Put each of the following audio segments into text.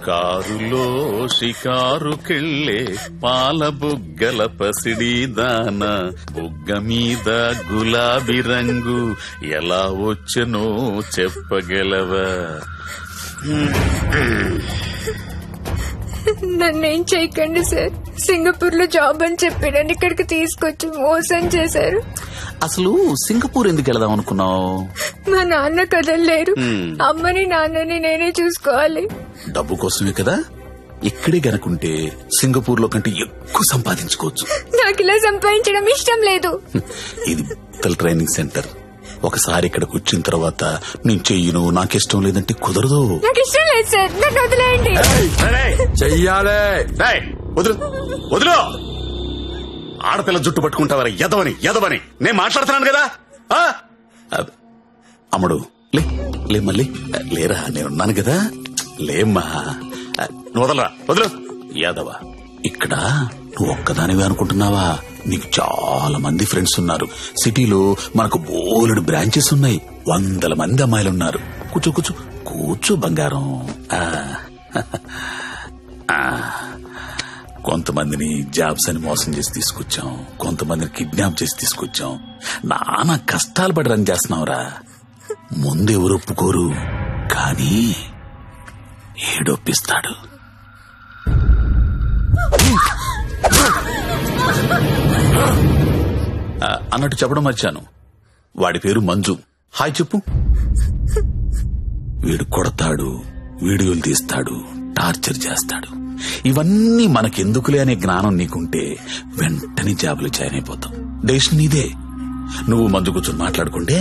కారులో షికారుకెళ్ళే పాల బుగ్గల పసిడి దాన బుగ్గ మీద గులాబీ రంగు ఎలా వచ్చనో చెప్పగలవా? నన్నేం చేయకండి సార్. సింగపూర్ లో జాబ్ అని చెప్పి నన్ను ఇక్కడికి తీసుకొచ్చి మోసం చేశారు. అసలు సింగపూర్ ఎందుకు వెళదాం అనుకున్నావు? మా నాన్న కదలలేరు. అమ్మని నాన్నని నేనే చూసుకోవాలి. డబ్బు కోసమే కదా. ఇక్కడే గనుకుంటే సింగపూర్ లో కంటే ఎక్కువ సంపాదించుకోవచ్చు. నాకు ఇలా సంపాదించడం ఇష్టం లేదు. ఇది ట్రైనింగ్ సెంటర్. ఒకసారి ఇక్కడికి వచ్చిన తర్వాత నేను చెయ్యను, నాకిష్టం లేదంటే కుదరదు. నాకు ఇష్టం లేదు సార్, నన్ను వదిలేయండి. చెయ్యాలే. వదులు వదులు. ఆడపిల్ల జుట్టు పట్టుకుంటావరా ఎదవని నేను మాట్లాడుతున్నాను కదా. అమ్ముడు లే మళ్ళీ లేరా, నేనున్నాను కదా. లేమ్మా, వదలరా, వదులు. యాదవ, ఇక్కడ నువ్వు ఒక్కదానివే అనుకుంటున్నావా? నీకు చాలా మంది ఫ్రెండ్స్ ఉన్నారు. సిటీలో మనకు బోలెడు బ్రాంచెస్ ఉన్నాయి. 100 మంది అమ్మాయిలున్నారు. కూర్చో కూర్చో కూర్చో బంగారం. కొంతమందిని జాబ్స్ అని మోసం చేసి తీసుకొచ్చాం, కొంతమందిని కిడ్నాప్ చేసి తీసుకొచ్చాం. నానా కష్టాలు పడి రన్ చేస్తున్నావురా. ముందెవరు ఒప్పుకోరు, కానీ ఏడొప్పిస్తాడు. అన్నట్టు చెప్పడం మర్చాను, వాడి పేరు మంజు. హాయ్ చెప్పు. వీడు కొడతాడు, వీడియోలు తీస్తాడు, టార్చర్ చేస్తాడు. ఇవన్నీ మనకెందుకులే అనే జ్ఞానం నీకుంటే వెంటనే జాబులు జాయిన్ అయిపోతాం. డెసిషన్ నీదే. నువ్వు మందు కూర్చొని మాట్లాడుకుంటే.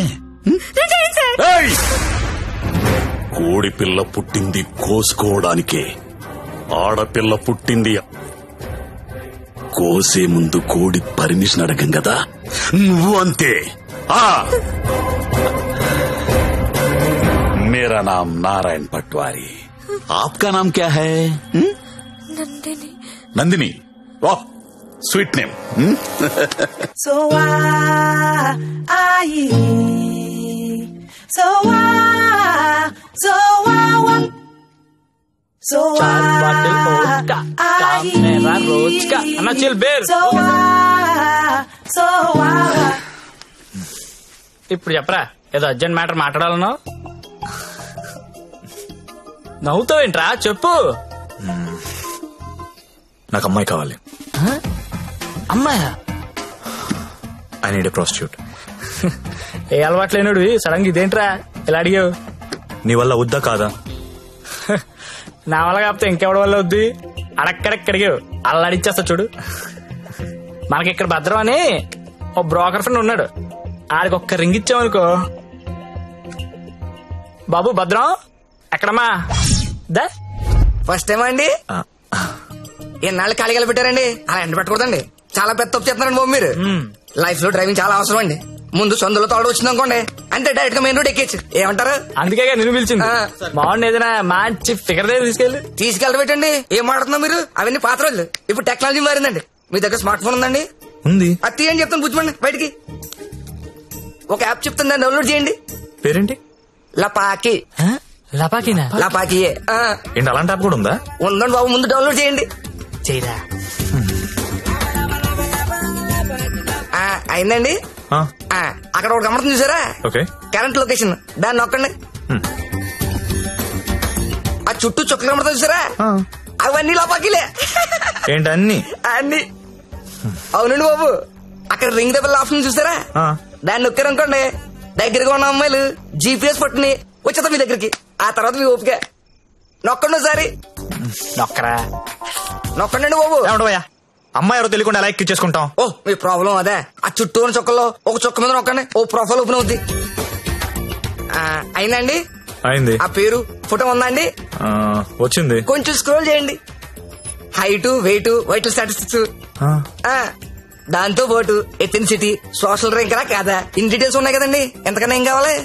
కోడి పిల్ల పుట్టింది కోసుకోవడానికే, ఆడపిల్ల పుట్టింది కోసే ముందు కోడి పర్మిషన్ అడగం కదా. నువ్వు అంతే. मेरा नाम नारायण पटवारी, आपका नाम क्या है? నందిని. नंदिनी, वाह स्वीट नेम. So ఇప్పుడు చెప్పరా, ఏదో అర్జెంట్ మ్యాటర్ మాట్లాడాలనో. నవ్వుతావేంట్రా, చెప్పు. నాకు అమ్మాయి కావాలి. అమ్మాయా? I need a prostitute. ఏ అలవాట్లేనుడు సడన్ గా ఇదేంట్రా ఇలా అడిగావు? నీ వల్ల వద్దా కాదా? నా వల్ల కాకపోతే ఇంకెవడి వల్ల వద్దు. అడక్కడక్కడిగావు, అల్లాడిచ్చేస్తా చూడు. మనకి ఇక్కడ భద్రం అని ఓ బ్రోకర్ ఫ్రెండ్ ఉన్నాడు. ఆడికి ఒక్క రింగ్ ఇచ్చామనుకో. బాబు భద్రం ఎక్కడమ్మా? దా ఫస్ట్ టైం అండి. ఎన్నాళ్ళు ఖాళీగా పెట్టారండి, అలా ఎండ పెట్టకూడదండి. చాలా పెద్ద తప్పు చేస్తున్నారండి బాబు మీరు. లైఫ్ లో డ్రైవింగ్ చాలా అవసరం అండి. ముందు సొంతలో తోడు వచ్చింది అనుకోండి, అంతే డైరెక్ట్ గా మెయిన్ రోడ్ ఎక్కేచ్చు. ఏమంటారు? అందుకే నేను పిలిచింది. బాగుండి ఏదైనా మంచి ఫిగర్ దగ్గర తీసుకెళ్ళబెట్టండి. ఏం మాట్లాడుతున్నా మీరు? అవన్నీ పాత రోజులు. ఇప్పుడు టెక్నాలజీ మారిందండి. మీ దగ్గర స్మార్ట్ ఫోన్ ఉందండి? ఉంది. అది తీయండి, చెప్తాను కూర్చోండి. బయటికి ఒక యాప్ చెప్తాను, దాన్ని డౌన్లోడ్ చేయండి. పేరేంటి? లపాకి. లపాకినా? లపాకియే. ఏంటి అలాంటి యాప్ కూడా ఉందా? ఉందండి బాబు, ముందు డౌన్లోడ్ చేయండి. చేయరా. అయిందండి. అక్కడ ఒక గమనం చూసారా? కరెంట్ లొకేషన్, దాన్ని నొక్కండి. ఆ చుట్టూ చుక్కలు గమనం చూసారా? అవన్నీ లపాకిలే. ఏంటి అన్ని? అన్ని అవునండి బాబు. అక్కడ రింగ్ ద బెల్ ఆప్షన్ చూసారా? దాన్ని నొక్కారనుకోండి, దగ్గరగా ఉన్న అమ్మాయిలు జీపీఎస్ పట్టుని వచ్చేద్దాం మీ దగ్గరికి. ఆ తర్వాత మీ ఓపిక. నొక్కండి ఒకసారి. నొక్కరా. నొక్కండి బాబు. అమ్మాయి ఎవరో తెలియకుండా ఎలా ఎక్కించేసుకుంటాం? ఓ మీ ప్రాబ్లం అదే. ఆ చుట్టూ ఉన్న చుక్కల్లో ఒక చుక్క మీద నొక్కండి, ఓ ప్రొఫైల్ ఓపెన్ అవుద్ది. అయిందండి? అయింది. ఆ పేరు ఫోటో ఉందా అండి? వచ్చింది. కొంచెం స్క్రోల్ చేయండి. హైట్, వెయిట్, వైటల్ స్టాటిస్టిక్స్, దాంతో పాటు ఎథెన్సిటీ, సోషల్ ర్యాంక్ రా కాదా, ఇన్ డీటెయిల్స్ ఉన్నాయి కదండి. ఎంతకన్నా ఏం కావాలి?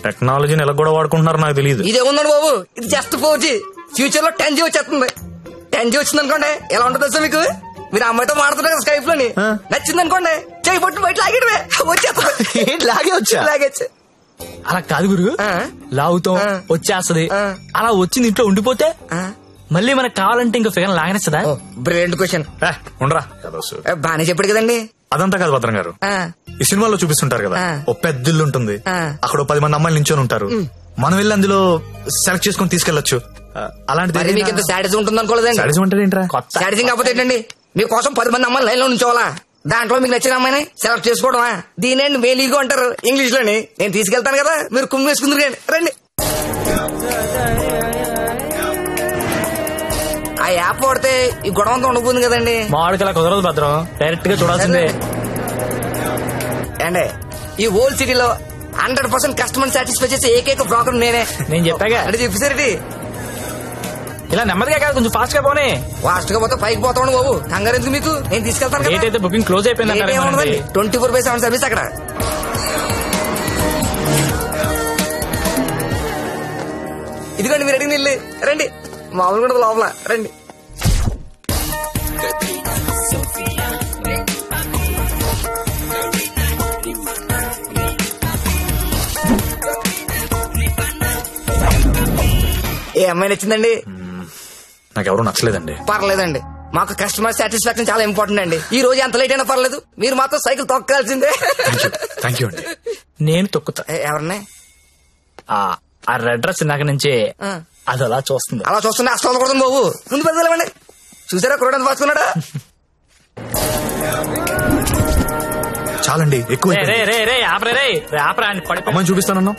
టెక్నాలజీని ఎలా కూడా వాడుకుంటున్నారు నాకు తెలియదు. ఇదే ఉందండి బాబు, ఇది జస్ట్ 4G. ఫ్యూచర్ లో 10G వచ్చేస్తుంది. 10G వచ్చింది అనుకోండి, ఎలా ఉంటుంది సార్ మీకు? మీరు అమ్మాయితో మాడుతున్నారు కదా స్కైప్ లోని, నచ్చింది అనుకోండి, చేయి పట్టు బయట లాగేయడమే, వచ్చేస్తుంది. లాగే వచ్చా? లాగేచ్చు. అలా కాదు గురు, లాగుతాం వచ్చేస్తది, అలా వచ్చింది ఇంట్లో ఉండిపోతే మళ్ళీ మనకు కావాలంటే ఇంకో ఫిగర్ లాగనేస్తుందా? Brilliant question. ఉండరా బానే చెప్పాడు కదండి. అదంతా కాదు భద్రం గారు, ఈ సినిమాలో చూపిస్తుంటారు కదా ఓ పెద్ద ఇల్లు ఉంటుంది, అక్కడ 10 మంది అమ్మాయిలు నించొని ఉంటారు, మనం వెళ్ళి అందులో సెలెక్ట్ చేసుకుని తీసుకెళ్లొచ్చు. అలాంటిది మీకు ఎంత సాడిజం ఉంటుంది అనుకోలేదండి. సాడిజం అంటే ఏంట్రా? సాడిజం కాకపోతే ఏంటండి, మీకోసం 10 మంది అమ్మాయిలు లైన్ లో నుంచోవాలా, దాంట్లో మీకు నచ్చిన అమ్మాయిని సెలెక్ట్ చేసుకోవడమా? దీనేండి మేలీగో అంటారు ఇంగ్లీష్ లోని. నేను తీసుకెళ్తాను కదా, మీరు కుమ్మి వేసుకుందరు రండి. ఆ యాప్ వాడితే ఈ గొడవ అంతా ఉండబోతుంది కదండి. మామిడికి అలా కుదరదు భద్రం, డైరెక్ట్ గా చూడాల్సిందే. అండి ఈ హోల్ సిటీలో 100% కస్టమర్ సాటిస్ఫై చేసే ఏకైక బ్రోకర్ నేనే. నేను చెప్పాగా అంటే చెప్పేసరి ఇలా నెమ్మదిగా కాదు, కొంచెం ఫాస్ట్ గా పోనీ. ఫాస్ట్ గా పోతే పైకి పోతాను బాబు, కంగారు ఎందుకు మీకు, నేను తీసుకెళ్తాను కదా. డేట్ అయితే బుకింగ్ క్లోజ్ అయిపోయింది 24/7 సర్వీస్ అక్కడ. ఇదిగోండి మీరు అడిగిన ఇల్లు, రండి. మామూలు కూడా లోపల రండి. ఏ అమ్మాయి నచ్చిందండి? నాకెవరూ నచ్చలేదండి. పర్లేదండి, మాకు కస్టమర్ సాటిస్ఫాక్షన్ చాలా ఇంపార్టెంట్ అండి. ఈ రోజు ఎంత లేట్ అయినా పర్లేదు, మీరు మాత్రం సైకిల్ తొక్కాల్సిందే. థ్యాంక్ యూ అండి. నేను తొక్కుతా. ఎవరిని? ఆ రెడ్ డ్రెస్ ఇందాక నుంచి అది అలా చూస్తుంది. అలా చూస్తుండే అసలు కొడుతుంది బాబు, ముందు పెద్దలేమండి. చూసారా కురడానికి పాసుకున్నాడా? చాలండి, ఎక్కువ అమ్మాయిని చూపిస్తానన్నా.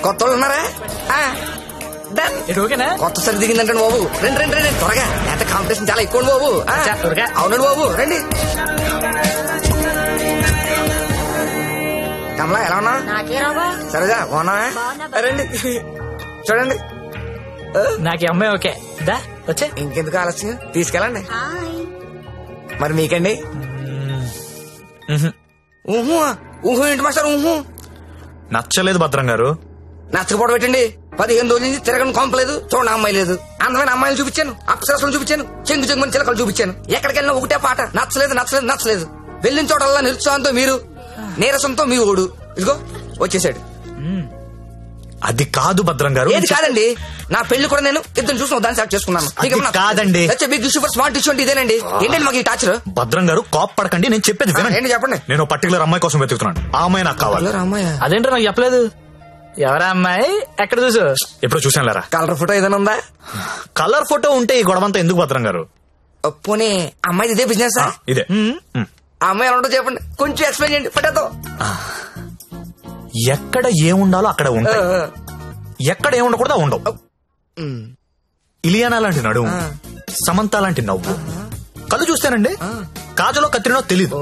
కొత్త వాళ్ళు ఉన్నారా? ఓకేనా? కొత్త సరి దిగిందంటే బాబు, రండి రండి రండి త్వరగా, ఎంత కాంపిటీషన్ చాలా ఎక్కువ బాబు. అవునండి బాబు, రండి. కమలా ఎలా ఉన్నా? సరేగా బాగున్నా? రండి చూడండి. నాకు ఈ అమ్మాయి ఓకే, దా వచ్చే. ఇంకెందుకు ఆలస్యం, తీసుకెళ్ళండి. మరి మీకండి? ఊహు ఊహు ఏంటి మాస్టర్? ఊహు నచ్చలేదు భద్రం గారు. నచ్చకపోవడం పెట్టండి. 15 రోజుల నుంచి తిరగని కొంపలేదు, చూడండి అమ్మాయి లేదు. అందమైన అమ్మాయిలు చూపించాను, అప్సరసలు చూపించాను, చెంగు చెంగుని చిలకలు చూపించాను. ఎక్కడికి వెళ్ళినా ఒకటే పాట, నచ్చలేదు నచ్చలేదు నచ్చలేదు. వెళ్ళిన చోటల్లా నిరుత్సాహంతో మీరు, నీరసంతో మీ ఓడు. ఇదిగో వచ్చేసాడు. అది కాదు భద్రం గారు. ఏది కాదండి, నా పెళ్లి కూడా నేను ఇద్దరు చూసిన దాన్ని సెలెక్ట్ చేసుకున్నాను. కాదండి, బిగ్ సూపర్ స్మార్ట్ ఇష్యూ అంటే ఇదేనండి. ఏంటండి మాకు ఈ టాచర్? భద్రం గారు కోప పడకండి, నేను చెప్పేది వినండి. ఏంటి చెప్పండి. నేను పర్టికులర్ అమ్మాయి కోసం వెతుకుతున్నాను, ఆ అమ్మాయి నాకు కావాలి. అదేంటో నాకు చెప్పలేదు. ఎవరా అమ్మాయి? ఎక్కడ చూసు? ఎప్పుడు చూసాను లేరా. కలర్ ఫోటో ఏదైనా ఉందా? కలర్ ఫోటో ఉంటే ఈ గొడవంతా ఎందుకు భద్రం గారు? పోనీ అమ్మాయి ఇదే బిజినెస్? ఇదే. ఆ అమ్మాయి ఎలా ఉంటుందో చెప్పండి, కొంచెం ఎక్స్ప్లెయిన్ చేయండి ఫోటోతో. ఎక్కడ ఏముండాలో అక్కడ ఉంటాయి, ఎక్కడ ఏముండకూడదు ఉండవు. ఇలియానా లాంటి నడుము, సమంత లాంటి నవ్వు, కళ్ళు చూస్తేనండి కాజలో కత్తిరినో తెలీదు.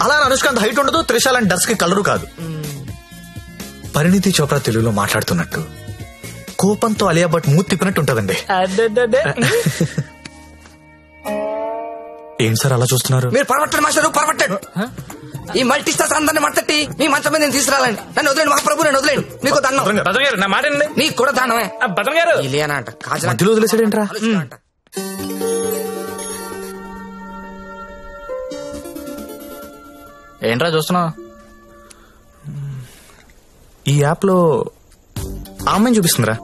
అలా అనుష్కాంత్ హైట్ ఉండదు, త్రిష లాంటి డర్స్ కి కలరు కాదు. పరిణితి చోప్రా తెలుగులో మాట్లాడుతున్నట్టు, కోపంతో అలియా భట్ మూతి తిప్పినట్టు ఉంటదండి. ఏం సార్ అలా చూస్తున్నారు? మీరు పరమట్టండి మాస్టర్, పరమట్టండి. ఈ మల్టీ స్టార్స్ అందరిని మట్టట్టి మీ మంచం మీద నేను తీసుకురాలండి. నన్ను వదిలేండి మహాప్రభు, నన్ను వదిలేండి. మీకు దండం. భద్రం గారు నా మాట నీకు కూడా దండమే. భద్రం గారు ఇలియానా అంట, కాజల్ మధ్యలో వదిలేసాడేంట్రా? ఏంట్రా చూస్తున్నావు? ఈ యాప్ లో ఆ అమ్మాయిని చూపిస్తుందిరా.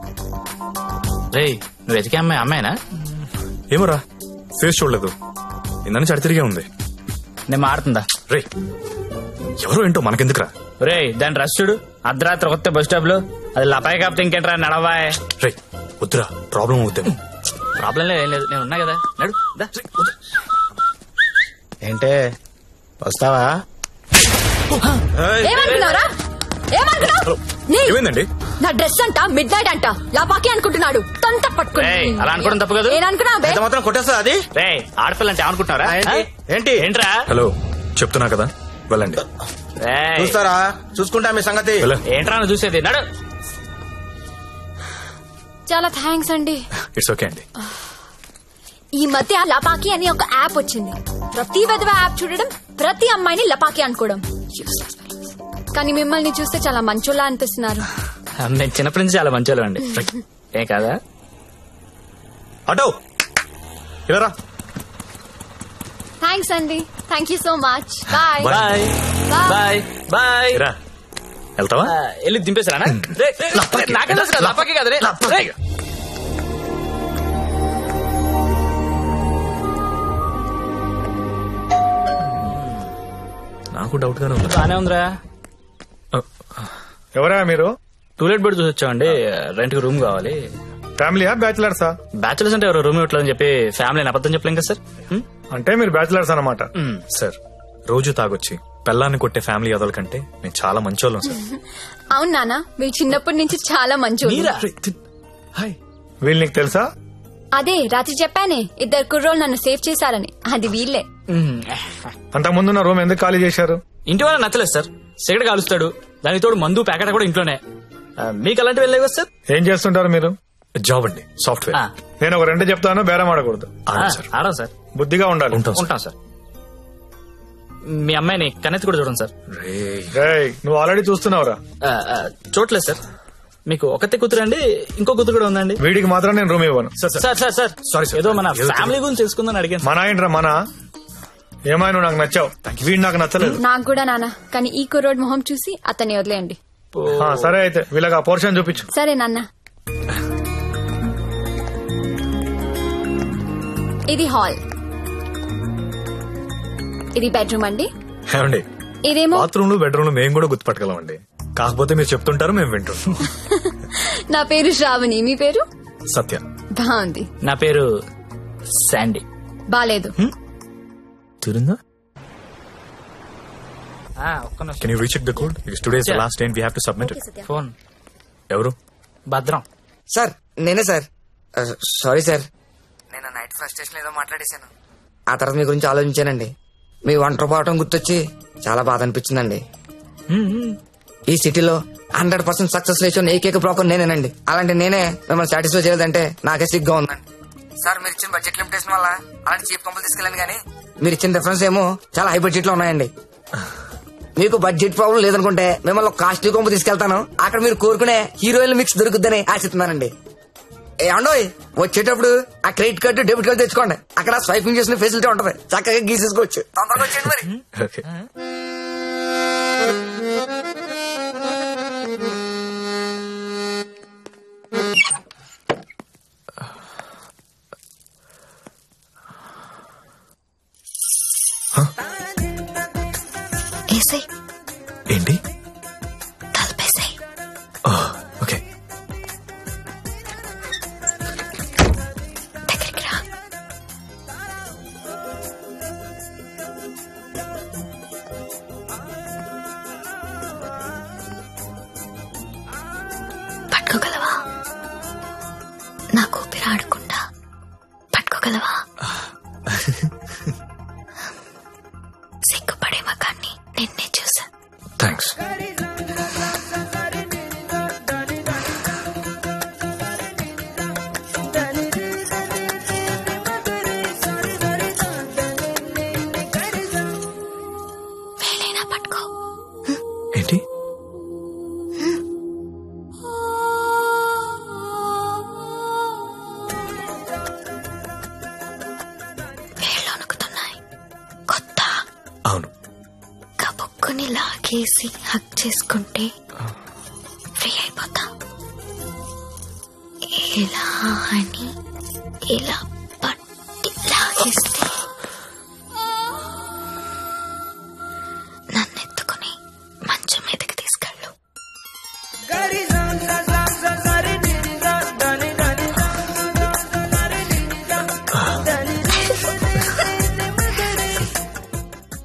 రే నువ్వు వెతికే అమ్మాయి అమ్మాయినా? ఏమోరా, ఫేస్ చూడలేదు, ఇందని చడి తిరిగే ఉంది. నేను మారుతుందా? రే ఎవరో ఏంటో మనకెందుకురా. రే దాని రష్ చూడు, అర్ధరాత్రి కొత్త బస్ స్టాప్ లో. అది లపాయి కాపుతే ఇంకేంట్రా నడవాయ్. రే వద్దురా, ప్రాబ్లం అవుతాము. ప్రాబ్లం లేదు, ఏం లేదు, నేను ఉన్నా కదా, నడు. ఏంటే వస్తావా? ఏమైందండి? నా డ్రెస్ అంట మిడ్ నైట్ అంట లపాకి అనుకుంటున్నాడు. తొంత పట్టుకుని అలా అనుకోవడం తప్పు కదా. ఎంత మాత్రం కొట్టేస్తా అది? రే ఆడపిల్ల అంటే అనుకుంటున్నారా? ఏంటి ఏంట్రా? హలో చెప్తున్నా కదా, వెళ్ళండి. చూస్తారా, చూసుకుంటా మీ సంగతి. ఏంట్రా నువ్వు చూసేది, నడు. చాలా థ్యాంక్స్ అండి. ఇట్స్ ఓకే అండి. ఈ మధ్య లపాకి అని ఒక యాప్ వచ్చింది. ప్రతి విధవ యాప్ చూడడం, ప్రతి అమ్మాయిని లపాకి అనుకోవడం. కానీ మిమ్మల్ని చూస్తే చాలా మంచోళ్ళ అనిపిస్తున్నారు. నేను చిన్నప్పటి నుంచి చాలా మంచోళ్ళు అండి. ఏ కాదా? అటో ఇలా రా. థ్యాంక్స్ అండి. Thank you so much. Bye bye bye bye. రా వెళ్తావా? వెళ్ళి దింపేసారా? నాకే తెలుసు కదా, లపాకి కదా రే. రేయ్. నాకు డౌట్ గానే ఉంది. బానే ఉందిరా. ఎవరా మీరు? టూలెట్ బెడ్ చూసి వచ్చామండి. రెంట్ కి రూమ్ కావాలి. ఫ్యామిలీయా బ్యాచిలర్సా? బ్యాచులర్స్ అంటే ఎవరు రూమ్ ఇవ్వట్లేదని చెప్పి ఫ్యామిలీ అబద్ధం చెప్పలేం కదా సార్. అంటే మీరు బ్యాచిలర్స్ అన్నమాట. సార్ రోజు తాగొచ్చి పెళ్ళాన్ని కొట్టే ఫ్యామిలీ అదల కంటే మేము చాలా మంచోళ్ళం సార్. అవును నాన్న, మీరు చిన్నప్పటి నుంచి చాలా మంచి. వీళ్ళు నీకు తెలుసా? అదే రాత్రి చెప్పానే, 2 కుర్రోళ్ళు నన్ను సేవ్ చేశారని. అది వీళ్ళే. అంతకు ముందున్న రూమ్ ఎందుకు ఖాళీ చేశారు? ఇంటి వాళ్ళ నచ్చలేదు సార్. సిగరెట్ కాలుస్తాడు, దానికి తోడు మందు ప్యాకెట్ కూడా ఇంట్లోనే. మీకు అలాంటి వెళ్ళలేవు కదా సార్. ఏం చేస్తుంటారు మీరు? జాబ్ అండి, సాఫ్ట్వేర్. నేను ఒక 2 చెప్తాను, బేరం ఆడకూడదు. ఆడం సార్. బుద్ధిగా ఉండాలి. ఉంటాం సార్. మీ అమ్మాయిని కన్నెత్తి కూడా చూడండి సార్. రేయ్, నువ్వు ఆల్రెడీ చూస్తున్నావురా? చూడలేదు సార్. మీకు ఒకతే కూతురు అండి, ఇంకో కూతురు కూడా ఉందండి. వీడికి మాత్రం నేను రూమ్ ఇవ్వను. సార్ సారీ, ఏదో మన ఫ్యామిలీ గురించి తెలుసుకుందని అడిగాను. మన ఏంట్రా మన? ఏమైనా నాకు నచ్చావు, వీడు నాకు నచ్చలేదు. నాకు కూడా నాన్న, కానీ ఈ కుర్రోడ్ మొహం చూసి అతన్ని వదిలేయండి. సరే అయితే వీళ్ళకి ఆ పోర్షన్ చూపించు. సరే నాన్న. ఇది హాల్, ఇది బెడ్రూమ్ అండి. ఏమండి, ఇదేమో బాత్రూమ్ బెడ్రూమ్ మేము కూడా గుర్తుపట్టగలం అండి. కాకపోతే మీరు చెప్తుంటారు, మేము వింటుంటాం. నా పేరు శ్రావణి, మీ పేరు? సత్య. బాగుంది. నా పేరు శాండీ. బాలేదు. తిరుందా? ఒక్క నిమిషం. Can you recheck the code? Because today is the last day and we have to submit it. Phone. ఎవరు? భద్రం. సార్ నేనే సార్. సారీ సార్, నేను నైట్ ఫ్రస్ట్రేషన్ ఏదో మాట్లాడేశాను. ఆ తర్వాత మీ గురించి ఆలోచించానండి. మీ ఒంటరి పోవటం గుర్తొచ్చి చాలా బాధ అనిపించిందండి. ఈ సిటీలో 100% సక్సెస్ రేషియో ఏకైక బ్రోకర్ నేనేనండి. అలాంటి నేనే మిమ్మల్ని సాటిస్ఫై చేయలేదంటే నాకే సిగ్గా ఉందండి. సార్ మీరు ఇచ్చిన బడ్జెట్ లిమిటేషన్ వల్ల అలాంటి చీప్ కంపెనీ తీసుకెళ్ళండి, కానీ మీరు ఇచ్చిన రిఫరెన్స్ ఏమో చాలా హై బడ్జెట్ లో ఉన్నాయండి. మీకు బడ్జెట్ ప్రాబ్లం లేదనుకుంటే మిమ్మల్ని కాస్ట్లీ కొంపు తీసుకెళ్తాను. అక్కడ మీరు కోరుకునే హీరోయిన్ మిక్స్ దొరుకుద్దని ఆశిస్తున్నానండి. ఏమండోయ్, వచ్చేటప్పుడు ఆ క్రెడిట్ కార్డు డెబిట్ కార్డు తెచ్చుకోండి. అక్కడ స్వైపింగ్ చేసిన ఫెసిలిటీ ఉంటది, చక్కగా గీసేసుకోవచ్చు. తొందరగా వచ్చేయండి మరి. Okay. ఏసై ఏంటి? తలపేసాయి. ఓకే. దగ్గరికి రా. పట్టుకోగలవా? నాకు ఊపిరి ఆడకుండా పట్టుకోగలవా? సిగ్గుపడే మగాన్ని నిన్నే చూసా. థ్యాంక్స్. వేలైనా పట్టుకో. ఏంటి? వేళ్ళు వణుకుతున్నాయి. కొత్త. అవును. కబుక్కుని లాగేసి హక్ చేసుకుంటే ఫ్రీ అయిపోతా. ఇలా అని ఇలా పట్టి లాగేస్తే నన్నెత్తుకుని మంచం మీదకి తీసుకెళ్ళు.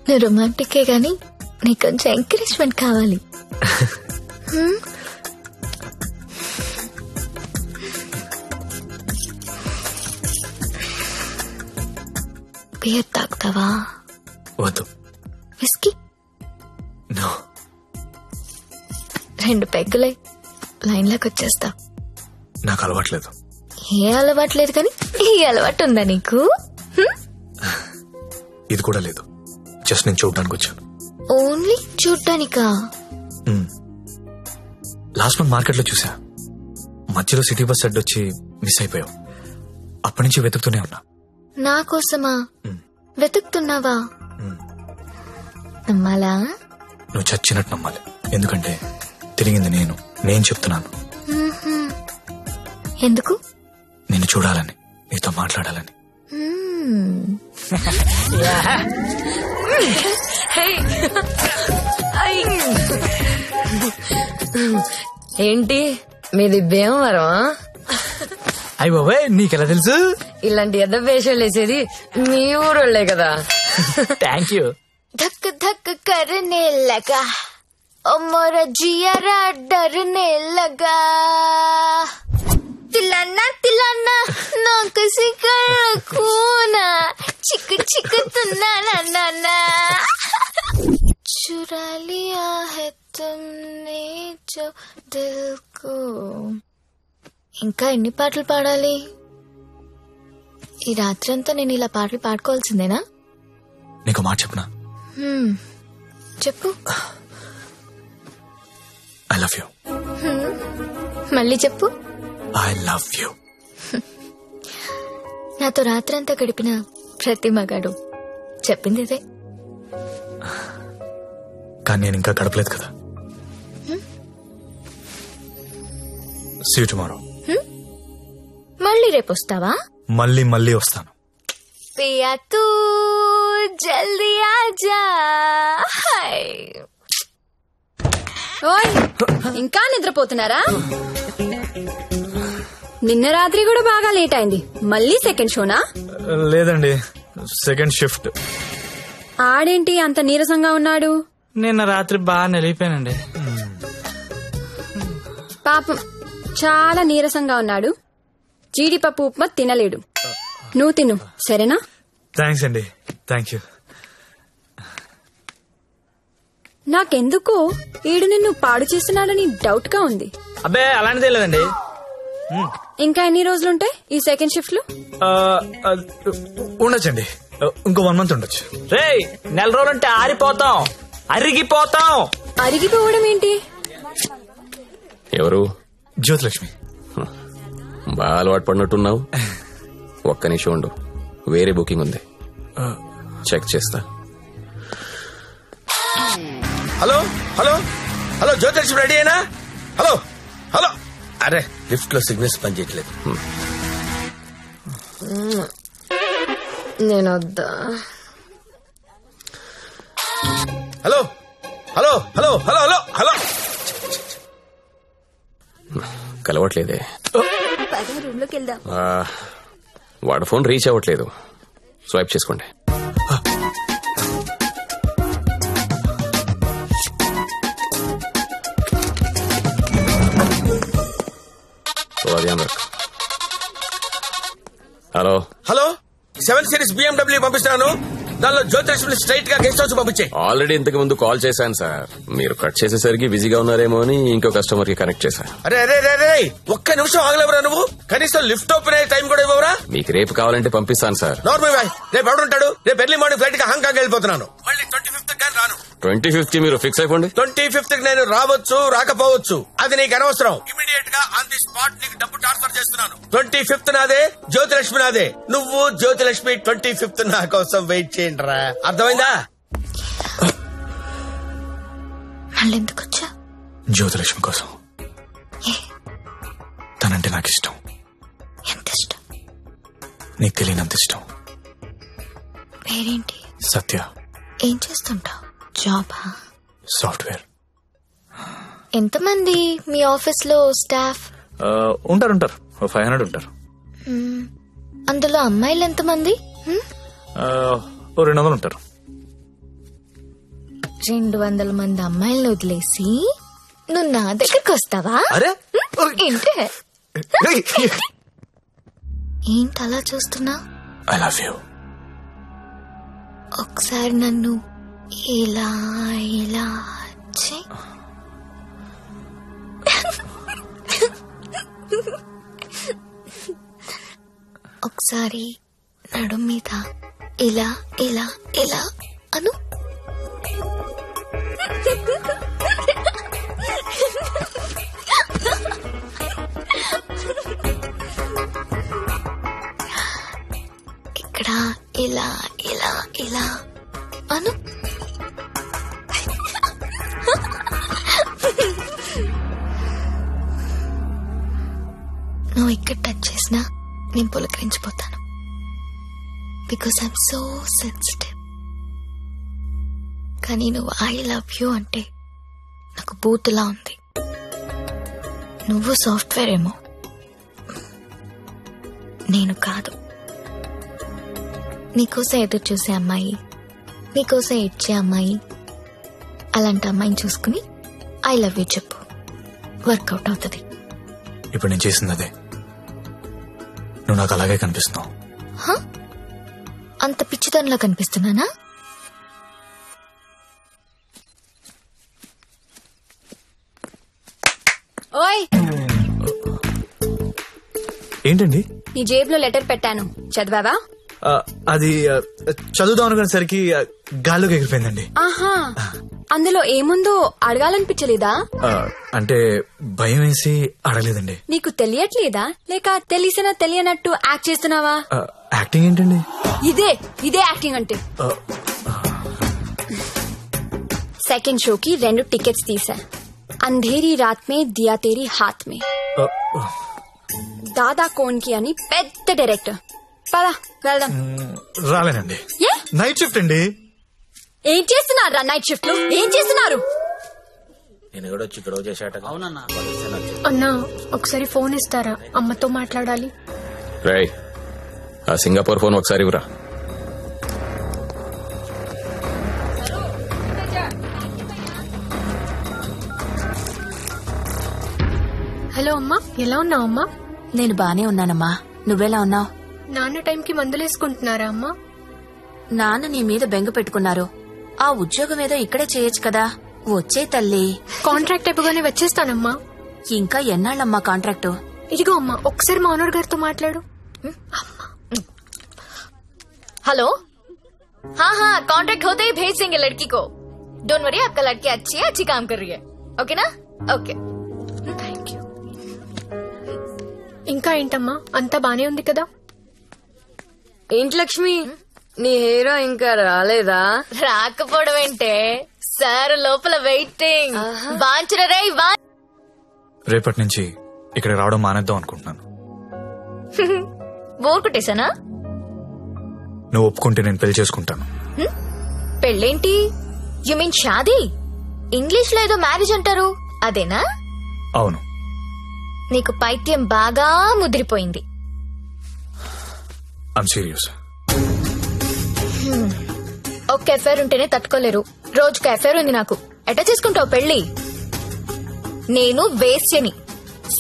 నువ్వు రొమాంటికే గాని నీకు కొంచెం ఎంకరేజ్మెంట్ కావాలి. బియర్ తాగుతావా? వద్దు. విస్కీ? నో. 2 పెగ్గులై లైన్లోకి వచ్చేస్తా. నాకు అలవాట్లేదు. ఏ అలవాట్లేదు కానీ ఈ అలవాటు ఉందా నీకు? ఇది కూడా లేదు. జస్ట్ నేను చూడడానికి వచ్చాను. ఓన్లీ చూడ్డానికా? లాస్ట్ మంత్ మార్కెట్ లో చూసా. మధ్యలో సిటీ బస్ అడ్డొచ్చి మిస్ అయిపోయావు. అప్పటి నుంచి వెతుకుతూనే ఉన్నా. నా కోసమా వెతుకుతున్నావా? నమ్మాలా? నువ్వు చచ్చినట్టు నమ్మాలి. ఎందుకంటే తిరిగింది నేను చెప్తున్నాను. ఎందుకు? నిన్ను చూడాలని, నీతో మాట్లాడాలని. ఏంటి మీది భీమవరం? అయ్యి బాబాయ్, నీకెలా తెలుసు? ఇలాంటి ఎద్ద వేషాలు వేసేది మీ ఊరోళ్లే కదా. Thank you. धक धक करने लगा ओ मोरा जियारा डरने लगा तिलाना तिलाना ना किसी कर खूना चिक चिक तुना ना ना ना चुरा लिया है तुमने जो दिल को. ఇంకా ఎన్ని పాటలు పాడాలి? ఈ రాత్రంతా నేను ఇలా పాటలు పాడుకోవాల్సిందేనా? నీకు మాట చెప్పనా? చెప్పు. I love you. మళ్ళీ చెప్పు. I love you. నాతో రాత్రంతా గడిపిన ప్రతి మగాడు చెప్పింది ఇదే. కానీ నేను ఇంకా గడపలేదు కదా. See you tomorrow. మళ్ళీ రేపు వస్తావా? మళ్ళీ వస్తాను. పియా తూ జల్దీ ఆజా. ఓయ్, ఇంకా నిద్రపోతున్నారా? నిన్న రాత్రి కూడా బాగా లేట్ అయింది. మళ్ళీ సెకండ్ షోనా? లేదండి, సెకండ్ షిఫ్ట్. ఆడేంటి అంత నీరసంగా ఉన్నాడు? నిన్న రాత్రి బాగా నలిగిపోయానండి. పాపం చాలా నీరసంగా ఉన్నాడు. జీడిపప్పు ఉప్మా తినలేడు. నువ్వు తిను, సరేనా? థ్యాంక్స్ అండి. Thank you. నాకెందుకో ఈడు నిన్ను పాడు చేస్తున్నాడని డౌట్ గా ఉంది. అబ్బే అలాంటిదే లేదండి. ఇంకా ఎన్ని రోజులుంటాయి ఈ సెకండ్ షిఫ్ట్ లో? ఉండొచ్చండి, ఇంకో 1 month ఉండొచ్చు. రేయ్, నెల రోజులుంటే ఆరిపోతాం, అరిగిపోతాం. అరిగిపోవడం ఏంటి? ఎవరు? జ్యోతిలక్ష్మి. బాగా అలవాటు పడినట్టున్నావు. ఒక్క నిమిషం ఉండు, వేరే బుకింగ్ ఉంది, చెక్ చేస్తా. Hello hello hello, Jyothilakshmi ready అయినా? Hello hello. అరే, లిఫ్ట్ లో సిగ్నల్స్ పనిచేయట్లేదు. నేను వద్దా? Hello hello hello hello hello hello. కలవట్లేదే. రూమ్ లోకి వెళ్దాం. వాడు ఫోన్ రీచ్ అవ్వట్లేదు. స్వైప్ చేసుకోండి. హలో హలో, 7 Series BMW పంపిస్తాను. దానిలో జ్యోతిలక్ష్మి స్ట్రైట్ గా గెస్ట్ హౌస్ పంపించే. ఆల్రెడీ ఇంతకు ముందు కాల్ చేశాను సార్. మీరు కట్ చేసేసరికి బిజీగా ఉన్నారేమో అని ఇంకో కస్టమర్ కి కనెక్ట్ చేశాను. అరే అరే అరే, ఒక్క నిమిషం ఆగలేవరా నువ్వు? కనీసం లిఫ్ట్ ఓపెన్ అయ్యే టైం కూడా ఇవ్వరా? మీకు రేపు కావాలంటే పంపిస్తాను సార్. నార్మల్ బాయ్, రేపు ఎవడుంటాడు? రేపు ఎర్లీ మార్నింగ్ ఫ్లైట్ కి హాంకాంగ్ వెళ్ళిపోతున్నాను. మళ్ళీ 25th కానీ రాను. 25th మీరు ఫిక్స్ అయిపోండి. 25th కి నేను రావచ్చు, రాకపోవచ్చు, అది నీకు అనవసరం. ఇమీడియట్ గా ఆన్ ది స్పాట్ నీకు డబ్బు ట్రాన్స్ఫర్ చేస్తున్నాను. 25th నాదే, జ్యోతిలక్ష్మి నాదే. నువ్వు జ్యోతిలక్ష్మి 25th నా కోసం వెయిట్ చేయండి రా. అర్థమైందా? మళ్ళెందుకు వచ్చా? జ్యోతిలక్ష్మి కోసం. తనంటే నాకు ఇష్టం. ఎంత ఇష్టం? నీకు తెలియనంత ఇష్టం. పేరేంటి? సత్య. ఏం చేస్తుంటావు? జాబా? సాఫ్ట్వేర్. ఎంతమంది మీ ఆఫీస్ లో స్టాఫ్? ఉంటారు 500 ఉంటారు. అందులో అమ్మాయిలు ఎంతమంది? 200 ఉంటారు. 200 మంది అమ్మాయిలను వదిలేసి నువ్వు నా దగ్గరకు వస్తావా? అరే ఏంటే ఏంటి అలా చూస్తున్నా? I love you. ఒకసారి నన్ను ఇలా ఇలా చెయ్. ఒకసారి నడుం మీద ఇలా ఇలా ఇలా అను. ఇక్కడ ఇలా ఇలా ఇలా అను. నువ్వు ఇక్కడ టచ్ చేసినా నేను పులకరించిపోతాను. Because I'm so sensitive. కానీ నువ్వు ఐ లవ్ యూ అంటే నాకు బూతులా ఉంది. నువ్వు సాఫ్ట్వేర్ ఏమో, నేను కాదు. నీకోసం ఎదురు చూసే అమ్మాయి, నీకోసం ఇచ్చే అమ్మాయి, అలాంటి అమ్మాయిని చూసుకుని ఐ లవ్ యూ చెప్పు, వర్కౌట్ అవుతుంది. ఇప్పుడు నేను చేసింది అదే. నువ్వు నాకు అలాగే కనిపిస్తున్నావు. అంత పిచ్చితనంలా కనిపిస్తున్నానా? ఓయ్, ఏంటండి? నీ జేబులో లెటర్ పెట్టాను, చదివావా? అది చదువుదాం అనుకునేసరికి గాల్లోకి ఎగిరిపోయిందండి. ఆహా, అందులో ఏముందో అడగాలనిపించలేదా? అంటే భయం వేసి అడగలేదండి. నీకు తెలియట్లేదా, లేక తెలిసినా తెలియనట్టు యాక్ట్ చేస్తున్నావా? యాక్టింగ్ ఏంటండి? ఇదే యాక్టింగ్ అంటే. సెకండ్ షోకి 2 టికెట్స్ తీసా. అంధేరీ రాత్ మే దియా తేరీ హాత్ మే. దాదా కోన్కి అని పెద్ద డైరెక్టర్. పదా వెళ్దాం. రాలేనండి, నైట్ షిఫ్ట్ అండి. ఏం చేస్తున్నారా నైట్ షిఫ్ట్ లో? ఏం చేస్తున్నారు? నేను కూడా వచ్చి ఇక్కడ చేశాట. అవునన్నా. అన్నా ఒకసారి ఫోన్ ఇస్తారా, అమ్మతో మాట్లాడాలి. రై, ఆ సింగపూర్ ఫోన్ ఒకసారి ఇవ్వరా. హలో అమ్మా, ఎలా ఉన్నావు అమ్మా? నేను బానే ఉన్నానమ్మా, నువ్వెలా ఉన్నావు? నాన్న టైంకి మందులేసుకుంటున్నారా అమ్మా? నాన్న నీ మీద బెంగ పెట్టుకున్నారు. ఆ ఉద్యోగం ఏదో ఇక్కడే చేయొచ్చు కదా. వచ్చే తల్లి. కాంట్రాక్ట్ అయిపోగానే వచ్చేస్తానమ్మా. ఇంకా ఎన్నాళ్ళమ్మా కాంట్రాక్టు? ఇదిగో అమ్మా, ఒకసారి మా ఓనర్ గారితో మాట్లాడు. हेलो, हाँ, कॉन्ट्रैक्ट होते ही भेज देंगे लड़की को. डोंट वरी, आपका लड़की अच्छी काम कर रही है. ओके ना? Okay, thank you. ఇంకా ఏంటమ్మా, అంతా బానే ఉంది కదా? ఏంటి లక్ష్మి, నీ హీరో ఇంకా రాలేదా? రాకపోవడం ఏంటే, సార్ లోపల వెయిటింగ్. వాంచరే రేపటి నుంచి ఇక్కడ రావడం మానేద్దాం అనుకుంటున్నాను. బోర్ కొట్టేశానా? నువ్వు ఒప్పుకుంటే నేను పెళ్లి చేసుకుంటాను. పెళ్ళేంటి? యు మీన్ షాదీ? ఇంగ్లీష్ లో ఏదో మ్యారేజ్ అంటారు, అదేనా? అవును. నీకు పైత్యం బాగా ముదిరిపోయింది. I'm serious. ఒక్క ఎఫైర్ ఉంటేనే తట్టుకోలేరు, రోజుకు ఎఫైర్ ఉంది నాకు. ఎట్లా చేసుకుంటావు పెళ్లి? నేను వేశ్యని,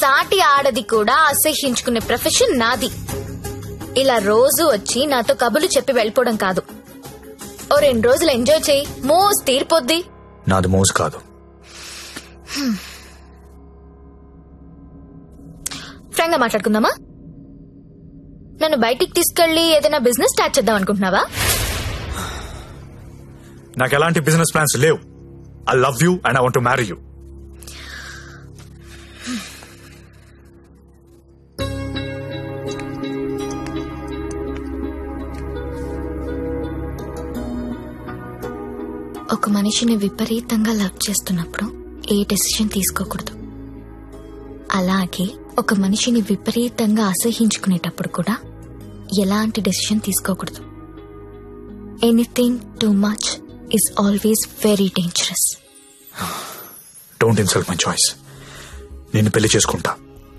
సాటి ఆడది కూడా అసహ్యించుకునే ప్రొఫెషన్ నాది. ఇలా రోజు వచ్చి నాతో కబులు చెప్పి వెళ్ళిపోవడం కాదు. ఓ 2 రోజులు ఎంజాయ్ చేయి, మోజ్ తీరిపోద్ది. నాది మోజ్ కాదు. ఫ్రాంక్ గా మాట్లాడుకుందామా? నన్ను బయటికి తీసుకెళ్లి ఏదైనా బిజినెస్ స్టార్ట్ చేద్దాం అనుకుంటున్నావా? నాకు ఎలాంటి బిజినెస్ ప్లాన్స్ లేవు. I love you and I want to marry you. ఒక మనిషిని విపరీతంగా లవ్ చేస్తున్నప్పుడు ఏ డెసిషన్ తీసుకోకూడదు. అలాగే ఒక మనిషిని విపరీతంగా అసహించుకునేటప్పుడు కూడా ఎలాంటి డెసిషన్ తీసుకోకూడదు. Anything too much is always very dangerous. Don't insult my choice. నేను పెళ్లి చేసుకుంటా,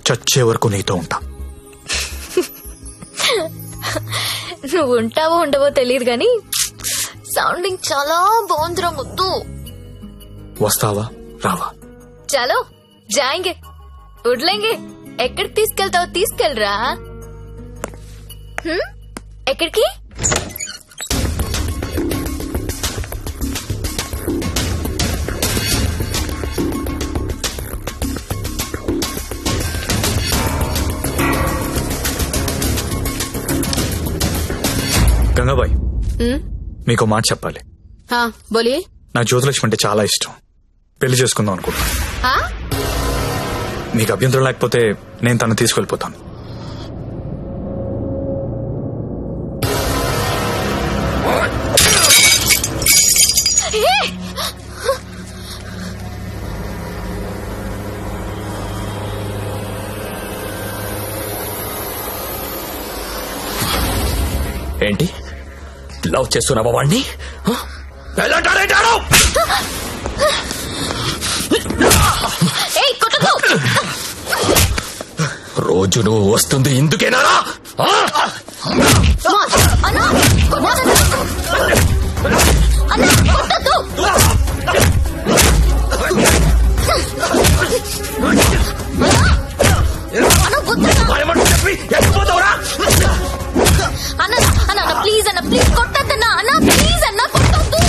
చచ్చే వరకు నీతో ఉంటా. నువ్వు ఉంటావో ఉండవో తెలియదు గాని సౌండింగ్ చాలా బాగుందిరా ముద్దు. వస్తావా రావా? చలో జాయింగే, ఉడ్లేంగే. ఎక్కడికి తీసుకెళ్తావు తీసుకెళ్ళరా. ఎక్కడికి? గంగాబాయ్, మీకు మాట చెప్పాలి. బోలియే. నా జ్యోతిలక్ష్మి అంటే చాలా ఇష్టం. పెళ్లి చేసుకుందాం అనుకుంటున్నా. మీకు అభ్యంతరం లేకపోతే నేను తను తీసుకెళ్లిపోతాను. ఏంటి లవ్ చేస్తున్నావా వాణ్ణి? రోజు నువ్వు వస్తుంది ఇందుకేనా? ప్లీజ్ అన్న, ప్లీజ్ కొట్టద్దన్నా అన్న, ప్లీజ్ అన్న కొట్టద్దు.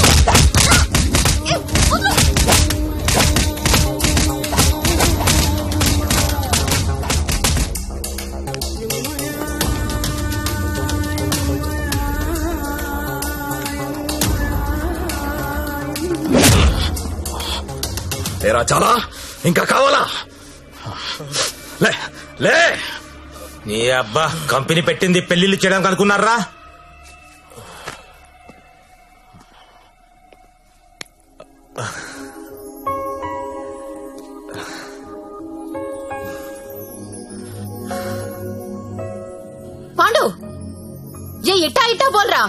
లేరా చాలా? ఇంకా కావాలా? లే లే. నీ అబ్బా కంపెనీ పెట్టింది పెళ్లిళ్ళు చేయడానికి అనుకున్నారా? పాండు ఏ ఇట్టా ఇట్టా బోల్రా.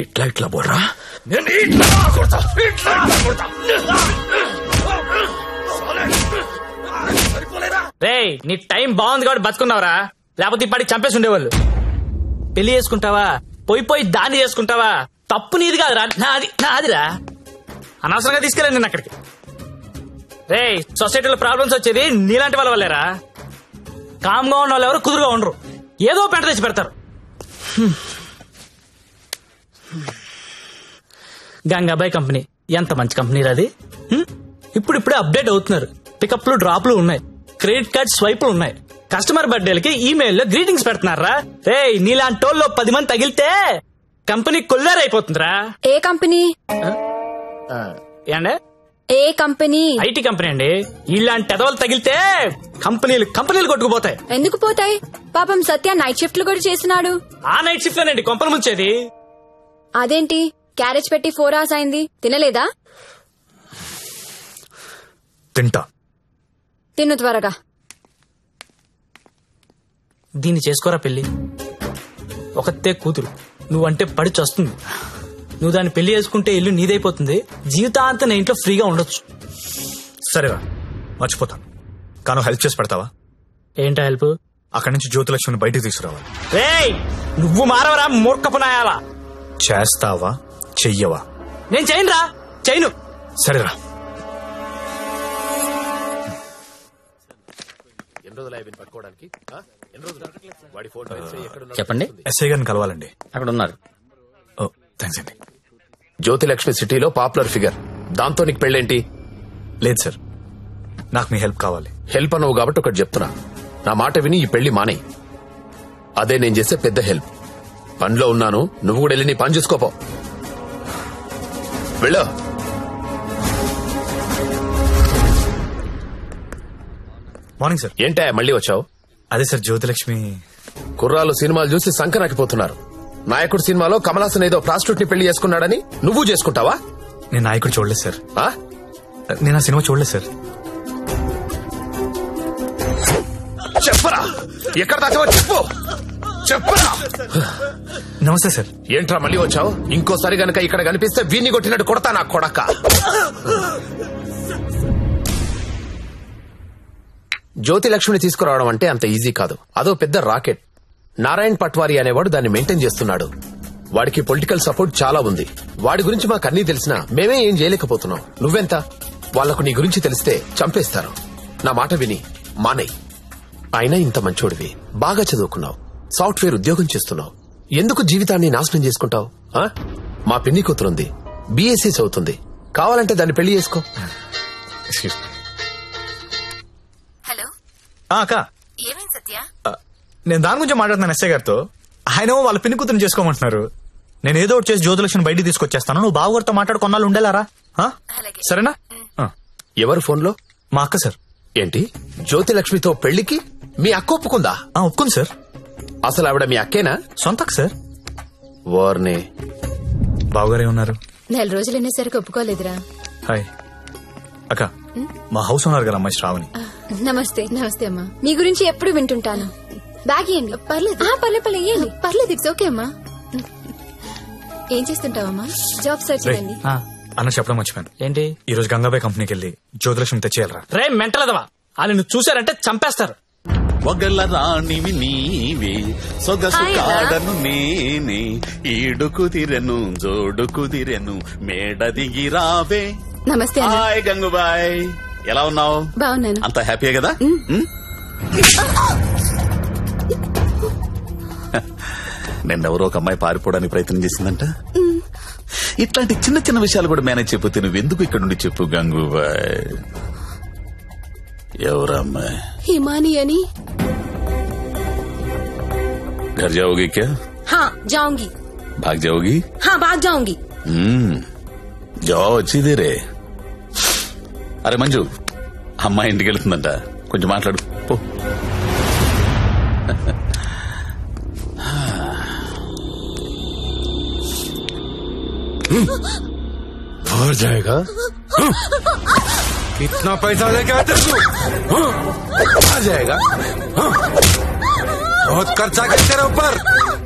ఇట్లా ఇట్లా బోర్రా? నేను ఇట్లా కొడతా, ఇట్లా కొడతా. రేయ్ నీ టైం బాగుంది కాబట్టి బతుకున్నావురా, లేకపోతే ఇప్పటికి చంపేసి ఉండేవాళ్ళు. పెళ్లి చేసుకుంటావా, పోయి దాన్ని చేసుకుంటావా? తప్పు నీది కాదురా, నాదిరా. అనవసరంగా తీసుకెళ్ళండి నేను అక్కడికి. రేయ్ సొసైటీలో ప్రాబ్లమ్స్ వచ్చేది నీలాంటి వాళ్ళ వల్లేరా. కామ్గా ఉన్న వాళ్ళు ఎవరు కుదురుగా ఉండరు, ఏదో పెంట తెచ్చి పెడతారు. గంగాబాయ్ కంపెనీ ఎంత మంచి కంపెనీ అది. ఇప్పుడిప్పుడే అప్డేట్ అవుతున్నారు. పికప్లు డ్రాప్లు ఉన్నాయి, క్రెడిట్ కార్డ్ స్వైపులు ఉన్నాయి. కస్టమర్ బర్త్డేలకి ఈమెయిల్లో గ్రీటింగ్స్ పెడుతున్నారా. రే నీలాంటి వాళ్ళు 10 మంది తగిలితే కంపెనీ కొల్లారైపోతుందిరా. ఏ కంపెనీ? ఏండే ఏ కంపెనీ? ఐటీ కంపెనీ అండి. ఇలాంటి ఎదవలు తగిలితే కంపెనీలు కొట్టుకుపోతాయి. ఎందుకు పోతాయి? పాపం సత్య నైట్ షిఫ్ట్లు కూడా చేస్తున్నాడు. ఆ నైట్ షిఫ్ట్ లోనండి కొంపలు ముంచేది. అదేంటి క్యారేజ్ పెట్టి 4 hours అయింది, తినలేదా? తింటా. తిను త్వరగా. దీన్ని చేసుకోరా పెళ్లి. ఒకతే కూతురు, నువ్వంటే పడి చస్తుంది. నువ్వు దాన్ని పెళ్లి చేసుకుంటే ఇల్లు నీదైపోతుంది, జీవితాంతం నీ ఇంట్లో ఫ్రీగా ఉండొచ్చు. సరేరా మర్చిపోతాను, కానీ హెల్ప్ చేసి పెడతావా? ఏంటా హెల్ప్? అక్కడి నుంచి జ్యోతిలక్ష్మిని బయటకు తీసుకురావాలి. రేయ్ నువ్వు మారవరా మూర్ఖపునాయాలా. చేస్తావా చెయ్యవా? నేను చేయనురా, చేయను. సరేరా. చెప్పండి. ఎస్ఐ గారిని కలవాలండి. అక్కడ ఉన్నారు. ఓ థ్యాంక్స్ అండి. జ్యోతిలక్ష్మి సిటీలో పాపులర్ ఫిగర్, దాంతో నీకు పెళ్ళేంటి? లేదు సార్, నాకు మీ హెల్ప్ కావాలి. హెల్ప్ అనవు కాబట్టి ఒకటి చెప్తున్నా, నా మాట విని ఈ పెళ్లి మానే. అదే నేను చేసే పెద్ద హెల్ప్. పనిలో ఉన్నాను, నువ్వు కూడా వెళ్ళి నీ పని చూసుకోపో. వెళ్ళు. Morning sir. ఏంటా మళ్ళీ వచ్చావు? అదే సార్ జ్యోతిలక్ష్మి. కుర్రాలు సినిమాలు చూసి సంకనాకిపోతున్నారు. నాయకుడు సినిమాలో కమల్ హాసన్ ఏదో ప్రాస్టిట్యూట్ ని పెళ్లి చేసుకున్నాడని నువ్వు చేసుకుంటావా? నేను నాయకుడు చూడలేదు సార్. నేను ఆ సినిమా చూడలేదు సార్. చెప్పరా, ఎక్కడ దాచావో చెప్పు, చెప్పరా. నమస్తే సార్. ఏంట్రా మళ్ళీ వచ్చావు? ఇంకోసారి గనక ఇక్కడ కనిపిస్తే వీణ్ణి కొట్టినట్టు కొడతా నా కొడక. జ్యోతిలక్ష్మిని తీసుకురావడం అంటే అంత ఈజీ కాదు, అదో పెద్ద రాకెట్. నారాయణ్ పట్వారీ అనేవాడు దాన్ని మెయింటైన్ చేస్తున్నాడు. వాడికి పొలిటికల్ సపోర్ట్ చాలా ఉంది. వాడి గురించి మాకు అన్నీ తెలిసినా మేమే ఏం చేయలేకపోతున్నాం. నువ్వెంత? వాళ్లకు నీ గురించి తెలిస్తే చంపేస్తారు. నా మాట విని మానే. అయినా ఇంత మంచోడివి, బాగా చదువుకున్నావు, సాఫ్ట్వేర్ ఉద్యోగం చేస్తున్నావు, ఎందుకు జీవితాన్ని నాశనం చేసుకుంటావు? మా పిన్ని కూతురుంది, బీఎస్సీ చదువుతుంది, కావాలంటే దాన్ని పెళ్లి చేసుకో. హలో అక్క, ఏమైంది సత్య? నేను దాని గురించి మాట్లాడుతున్నాను ఎస్ఐ గారితో. ఆయన వాళ్ళ పిన్ని కూతురుని చేసుకోమంటున్నారు. నేను ఏదో ఒకటి చేసి జ్యోతిలక్ష్మిని బయటికి తీసుకొచ్చేస్తాను. నువ్వు బావగారితో మాట్లాడు, కొన్నాళ్ళు ఉండేలారా? సరేనా? ఎవరు ఫోన్లో? మా అక్క సార్. ఏంటి, జ్యోతిలక్ష్మితో పెళ్లికి మీ అక్క ఒప్పుకుందా? ఒప్పుకుంది సార్. అసలు ఆవిడ మీ అక్కేనా? సొంత అక్క సార్. వార్నే. బావగారే ఉన్నారు. 4 రోజులు అనేసరికి ఒప్పుకోలేదురా. హాయ్ అక్క, మా హౌస్ ఓనర్ గారు అమ్మాయి శ్రావణి. నమస్తే. నమస్తే అమ్మా. మీ గురించి ఎప్పుడు వింటుంటాను. బ్యాగ్ ఇవ్వండి. పర్లేదు. పర్లేదు ఇవ్వండి. పర్లేదు, ఇట్స్ ఓకే అమ్మా. ఏం చేస్తుంటావమ్మా? జాబ్ సర్చ్ రేయ్, అండి. అన్న చెప్పడం మర్చిపోయాను. ఏంటి? ఈ రోజు గంగాబాయ్ కంపెనీకి వెళ్ళి జ్యోతిలక్ష్మి తెచ్చేయాలరా. రే మెంటలదవా, వాళ్ళు నువ్వు చూసారంటే చంపేస్తారు. ఒగల రాణివి నీవే సొగసు కాడను నేనే ఈడు కుదిరెను జోడు కుదిరెను మేడ దిగి రావే. నమస్తే అన్న. హాయ్ గంగుబాయ్, ఎలా ఉన్నావు? బాగున్నాను. అంత హ్యాపీయే కదా? నిన్నెవరో ఒక అమ్మాయి పారిపోవడానికి ప్రయత్నం చేసిందంట. ఇట్లాంటి చిన్న చిన్న విషయాలు కూడా మేనేజ్ చెప్పితే నువ్వెందుకు ఇక్కడ నుండి చెప్పు గంగుబాయ్. ఎవరా అమ్మాయి? హిమాని అని. घर जाओगी क्या? हाँ जाऊंगी. भाग जाओगी? हाँ भाग जाऊंगी. जाओ अच्छी देरे. అరే మంజు, అమ్మాయి ఇంటికి వెళ్తుందంట, కొంచెం మాట్లాడు పో. भर जाएगा. कितना पैसा लेके आते तू? आ जाएगा. बहुत खर्चा कर तेरे ऊपर.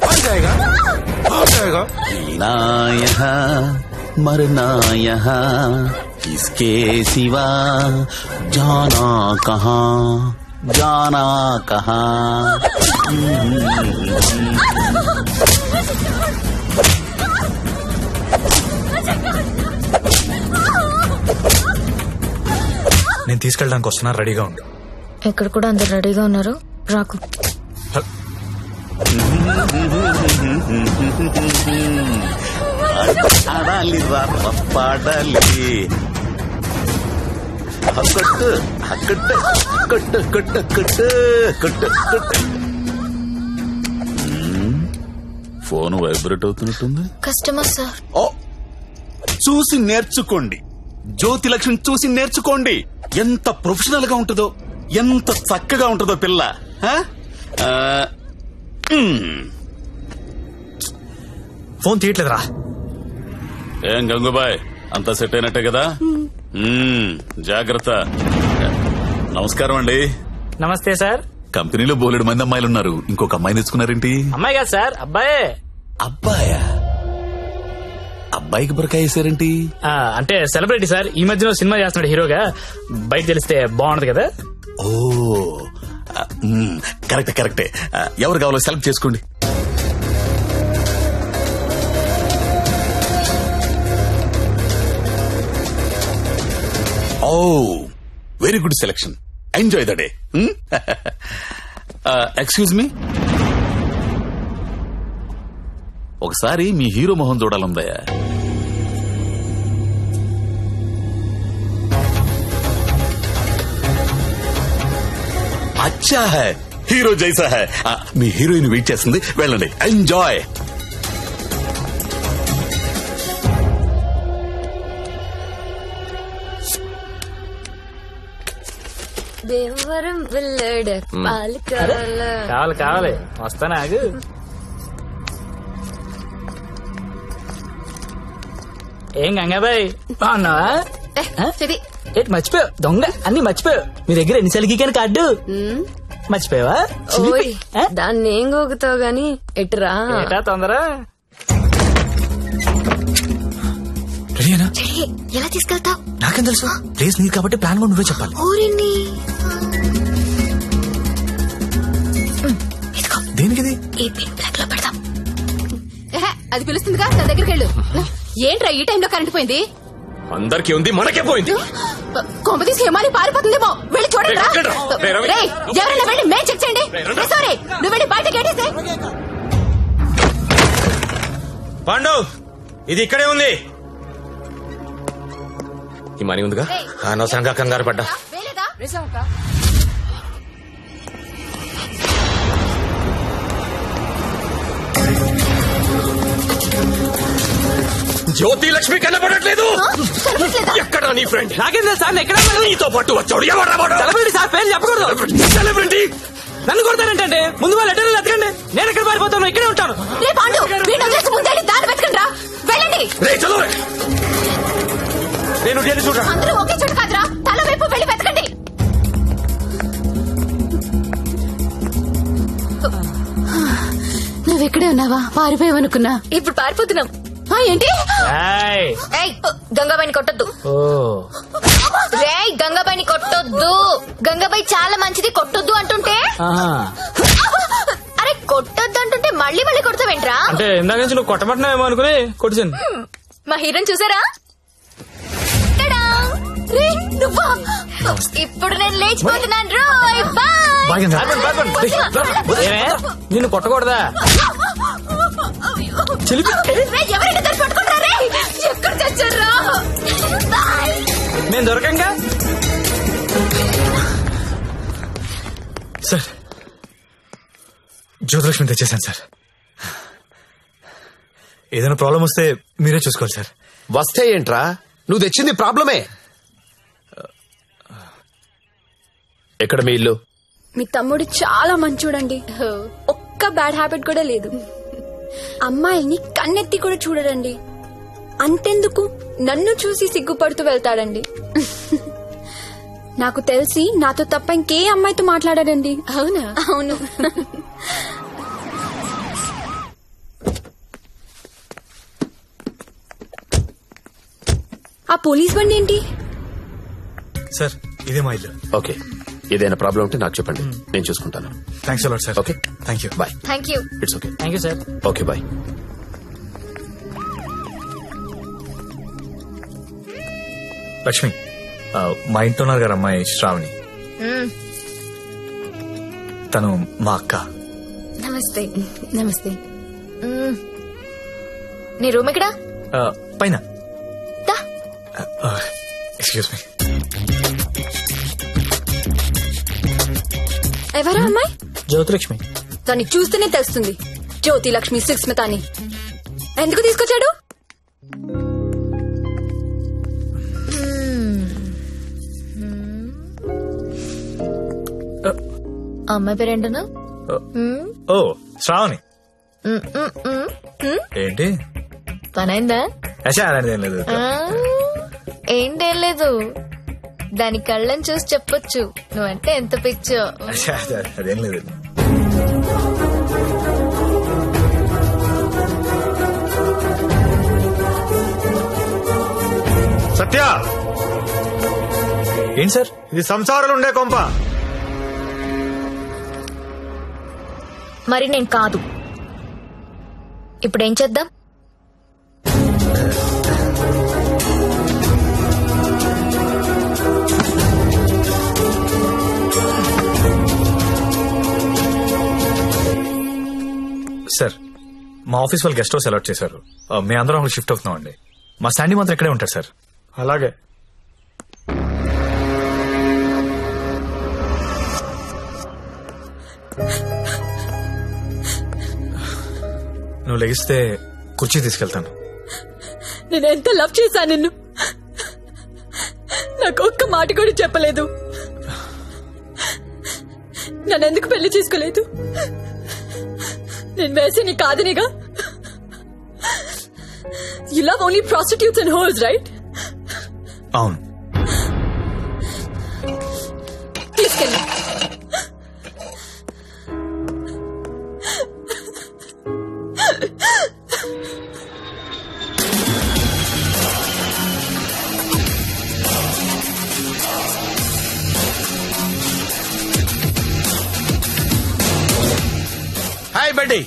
आ जाएगा, आ जाएगा. जीना यहाँ मरना यहाँ इसके सिवा जाना कहाँ जाना कहाँ. నేను తీసుకెళ్ళడానికి వస్తున్నా, రెడీగా ఉండు. ఇక్కడ కూడా అందరు రెడీగా ఉన్నారు, రాకు. ఆడాలి పాడాలి కొట్టు కొట్టు కొట్టు కొట్టు కొట్టు కొట్టు కొట్టు. ఫోన్ వైబ్రేట్ అవుతున్నట్టుంది. Customer sir. ఓ, చూసి నేర్చుకోండి, జ్యోతిలక్ష్మి చూసి నేర్చుకోండి. ఎంత ప్రొఫెషనల్ గా ఉంటుందో, ఎంత చక్కగా ఉంటుందో పిల్ల. ఫోన్ తీయట్లేదురా. ఏం గంగుబాయ్, అంతా సెట్ అయినట్టే కదా? జాగ్రత్త. నమస్కారం అండి. నమస్తే సార్. కంపెనీలో బోలెడు మంది అమ్మాయిలు ఉన్నారు, ఇంకొక అమ్మాయిని తెచ్చుకున్నారేంటి? అమ్మాయి కాదు సార్, అబ్బాయే. అబ్బాయా? అబ్బాయికి బురకాయ వేసారేంటి? అంటే సెలబ్రిటీ సార్, ఈ మధ్యలో సినిమా చేస్తున్నాడు హీరోగా, బయట తెలిస్తే బాగుంటది కదా. ఓ కరెక్టే కరెక్టే. ఎవరు కావాలో సెలెక్ట్ చేసుకోండి. Oh very good selection, enjoy the day. Excuse me, ఒకసారి మీ హీరో మొహం చూడాలందయ్యా. అచ్చా హై, హీరో జైసా హై. మీ హీరోయిన్ వెయిట్ చేస్తుంది, వెళ్ళండి, ఎంజాయ్. దేవరం వెళ్ళాడు పాలు కావాలి కావాలి, వస్తానా ఆగు. ఏం గంగాబాయ్ బాగున్నావా? ఏంటి మర్చిపోయావు? దొంగ అన్ని మర్చిపోయావు. మీ దగ్గర ఎన్నిసార్లు గీకాను కార్డు మర్చిపోయావా? దాన్ని ఏం గోగుతావు గాని ఎటురా తొందర. ఎలా తీసుకెళ్తావు? నాకేం తెలుసు, ప్లేస్ నీది కాబట్టి ప్లాన్ కూడా నువ్వే చెప్పాలి. దేనికిది? ఈ పిన్ బ్లాక్ లో పెడతాం. అది పిలుస్తుందిగా, నా దగ్గరికి వెళ్ళు. ఏంట్రా ఈ టైంలో కరెంట్ పోయింది? అందరికీ ఉంది, మనకే పోయింది. కొంప తీసి హిమాని పారిపోతుందేమో, వెళ్ళి చూడండి. ఎవరైనా వెళ్ళి మేం చెక్ చేయండి. సారీ, నువ్వు వెళ్ళి బయట గేటేసే. పాండవ్, ఇది ఇక్కడే ఉంది. ఈ మనీ ఉందిగా, అనవసరంగా కంగారు పడ్డా. జ్యోతి లక్ష్మి కనపడట్లేదు. ఎక్కడ నీ ఫ్రెండ్? నాకేం సార్, ఎక్కడ నీతో పాటు వచ్చాడు. ఎవరు సెలబ్రిటీ సార్, పేరు చెప్పకూడదు. సెలబ్రిటీ నన్ను కొడతానంటే ముందు వాళ్ళు లెటర్లు ఎత్తకండి, నేను ఎక్కడ పారిపోతాను, ఇక్కడే ఉంటాను. వెళ్ళండి. నేను చూడరా, అందరూ ఒకే చోటు కాదురా, తల వైపు వెళ్ళి వెతకండి. నువ్వెక్కడే ఉన్నావా? పారిపోయావనుకున్నా. ఇప్పుడు పారిపోతున్నాం. ఏంటి ఏయ్ గంగాబాయిని కొట్టొద్దు. రేయ్ గంగాబాయిని కొట్టొద్దు. గంగాబాయి చాలా మంచిది, కొట్టొద్దు అంటుంటే. అరే కొట్టొద్దు అంటుంటే మళ్ళీ మళ్ళీ కొడతావేంట్రా? అంటే ఇందాక నుంచి నువ్వు కొట్టమంటున్నావేమో అనుకుని కొట్టింది. మా హీరోని చూసారా? ఇప్పుడు నేను లేచిపోతున్నాను. రోయ్ బాయ్. నిన్ను కొట్టకూడదా? ఎవరైనా దాన్ని పట్టుకుంటారా? ఎక్కడ చచ్చారా? నేను దొరకంగా. సార్ జ్యోతిలక్ష్మి తెచ్చేసాను సార్. ఏదైనా ప్రాబ్లం వస్తే మీరే చూసుకోవాలి సార్. వస్తే ఏంట్రా, నువ్వు తెచ్చింది ప్రాబ్లమే. ఎక్కడ మీ ఇల్లు? మీ తమ్ముడు చాలా మంచోడండి. ఒక్క బ్యాడ్ హ్యాబిట్ కూడా లేదు. అమ్మాయిని కన్నెత్తి కూడా చూడడండి. అంతెందుకు నన్ను చూసి సిగ్గుపడుతూ వెళ్తాడండి. నాకు తెలిసి నాతో తప్ప ఇంకే అమ్మాయితో మాట్లాడాడండి. అవునా? అవును. ఆ పోలీస్ బండి ఏంటి? సార్ ఇదే మా ఇల్లు. ఓకే, ఏదైనా ప్రాబ్లం ఉంటే నాకు చెప్పండి, నేను చూసుకుంటాను. Thanks a lot sir. Okay, thank you. Bye. Thank you. It's okay. Thank you sir. Okay bye. Lakshmi, మా ఇంట్లో ఉన్నారు గారు అమ్మాయి శ్రావణి. తను మా అక్క. నమస్తే. నమస్తే. నీ రూమ్ ఎక్కడా? పైన. Excuse me. ఎవరా అమ్మాయి? జ్యోతిలక్ష్మి. దాన్ని చూస్తేనే తెలుస్తుంది జ్యోతి లక్ష్మి సుస్మిత అని. ఎందుకు తీసుకొచ్చాడు? అమ్మాయి పేరేంటను? ఓ శ్రావణి. ఏంటి పనైందా? అలాంటిదేం లేదు. ఏంటేం లేదు, దాని కళ్ళని చూసి చెప్పొచ్చు నువ్వంటే ఎంత పిచ్చో. అదేం లేదు. సత్య, ఏంటి సార్ ఇది? సంసారాలు ఉండే కొంప. మరి నేను కాదు. ఇప్పుడేం చేద్దాం? సార్ మా ఆఫీస్ వాళ్ళు గెస్ట్ హౌస్ అలాట్ చేశారు. మేము అందరం అక్కడ షిఫ్ట్ అవుతున్నాం అండి. మా శాండీ మాత్రం ఇక్కడే ఉంటారు సార్. అలాగే. నువ్వు లెగిస్తే కుర్చీ తీసుకెళ్తాను. నేను ఎంత లవ్ చేశాను నిన్ను. నాకు ఒక్క మాట కూడా చెప్పలేదు. నన్నెందుకు పెళ్లి చేసుకోలేదు? నేను వేసి కాదనిగా. You love only prostitutes and whores, right? అవును. తీసుకెళ్ళి. హాయ్ బడ్డీ,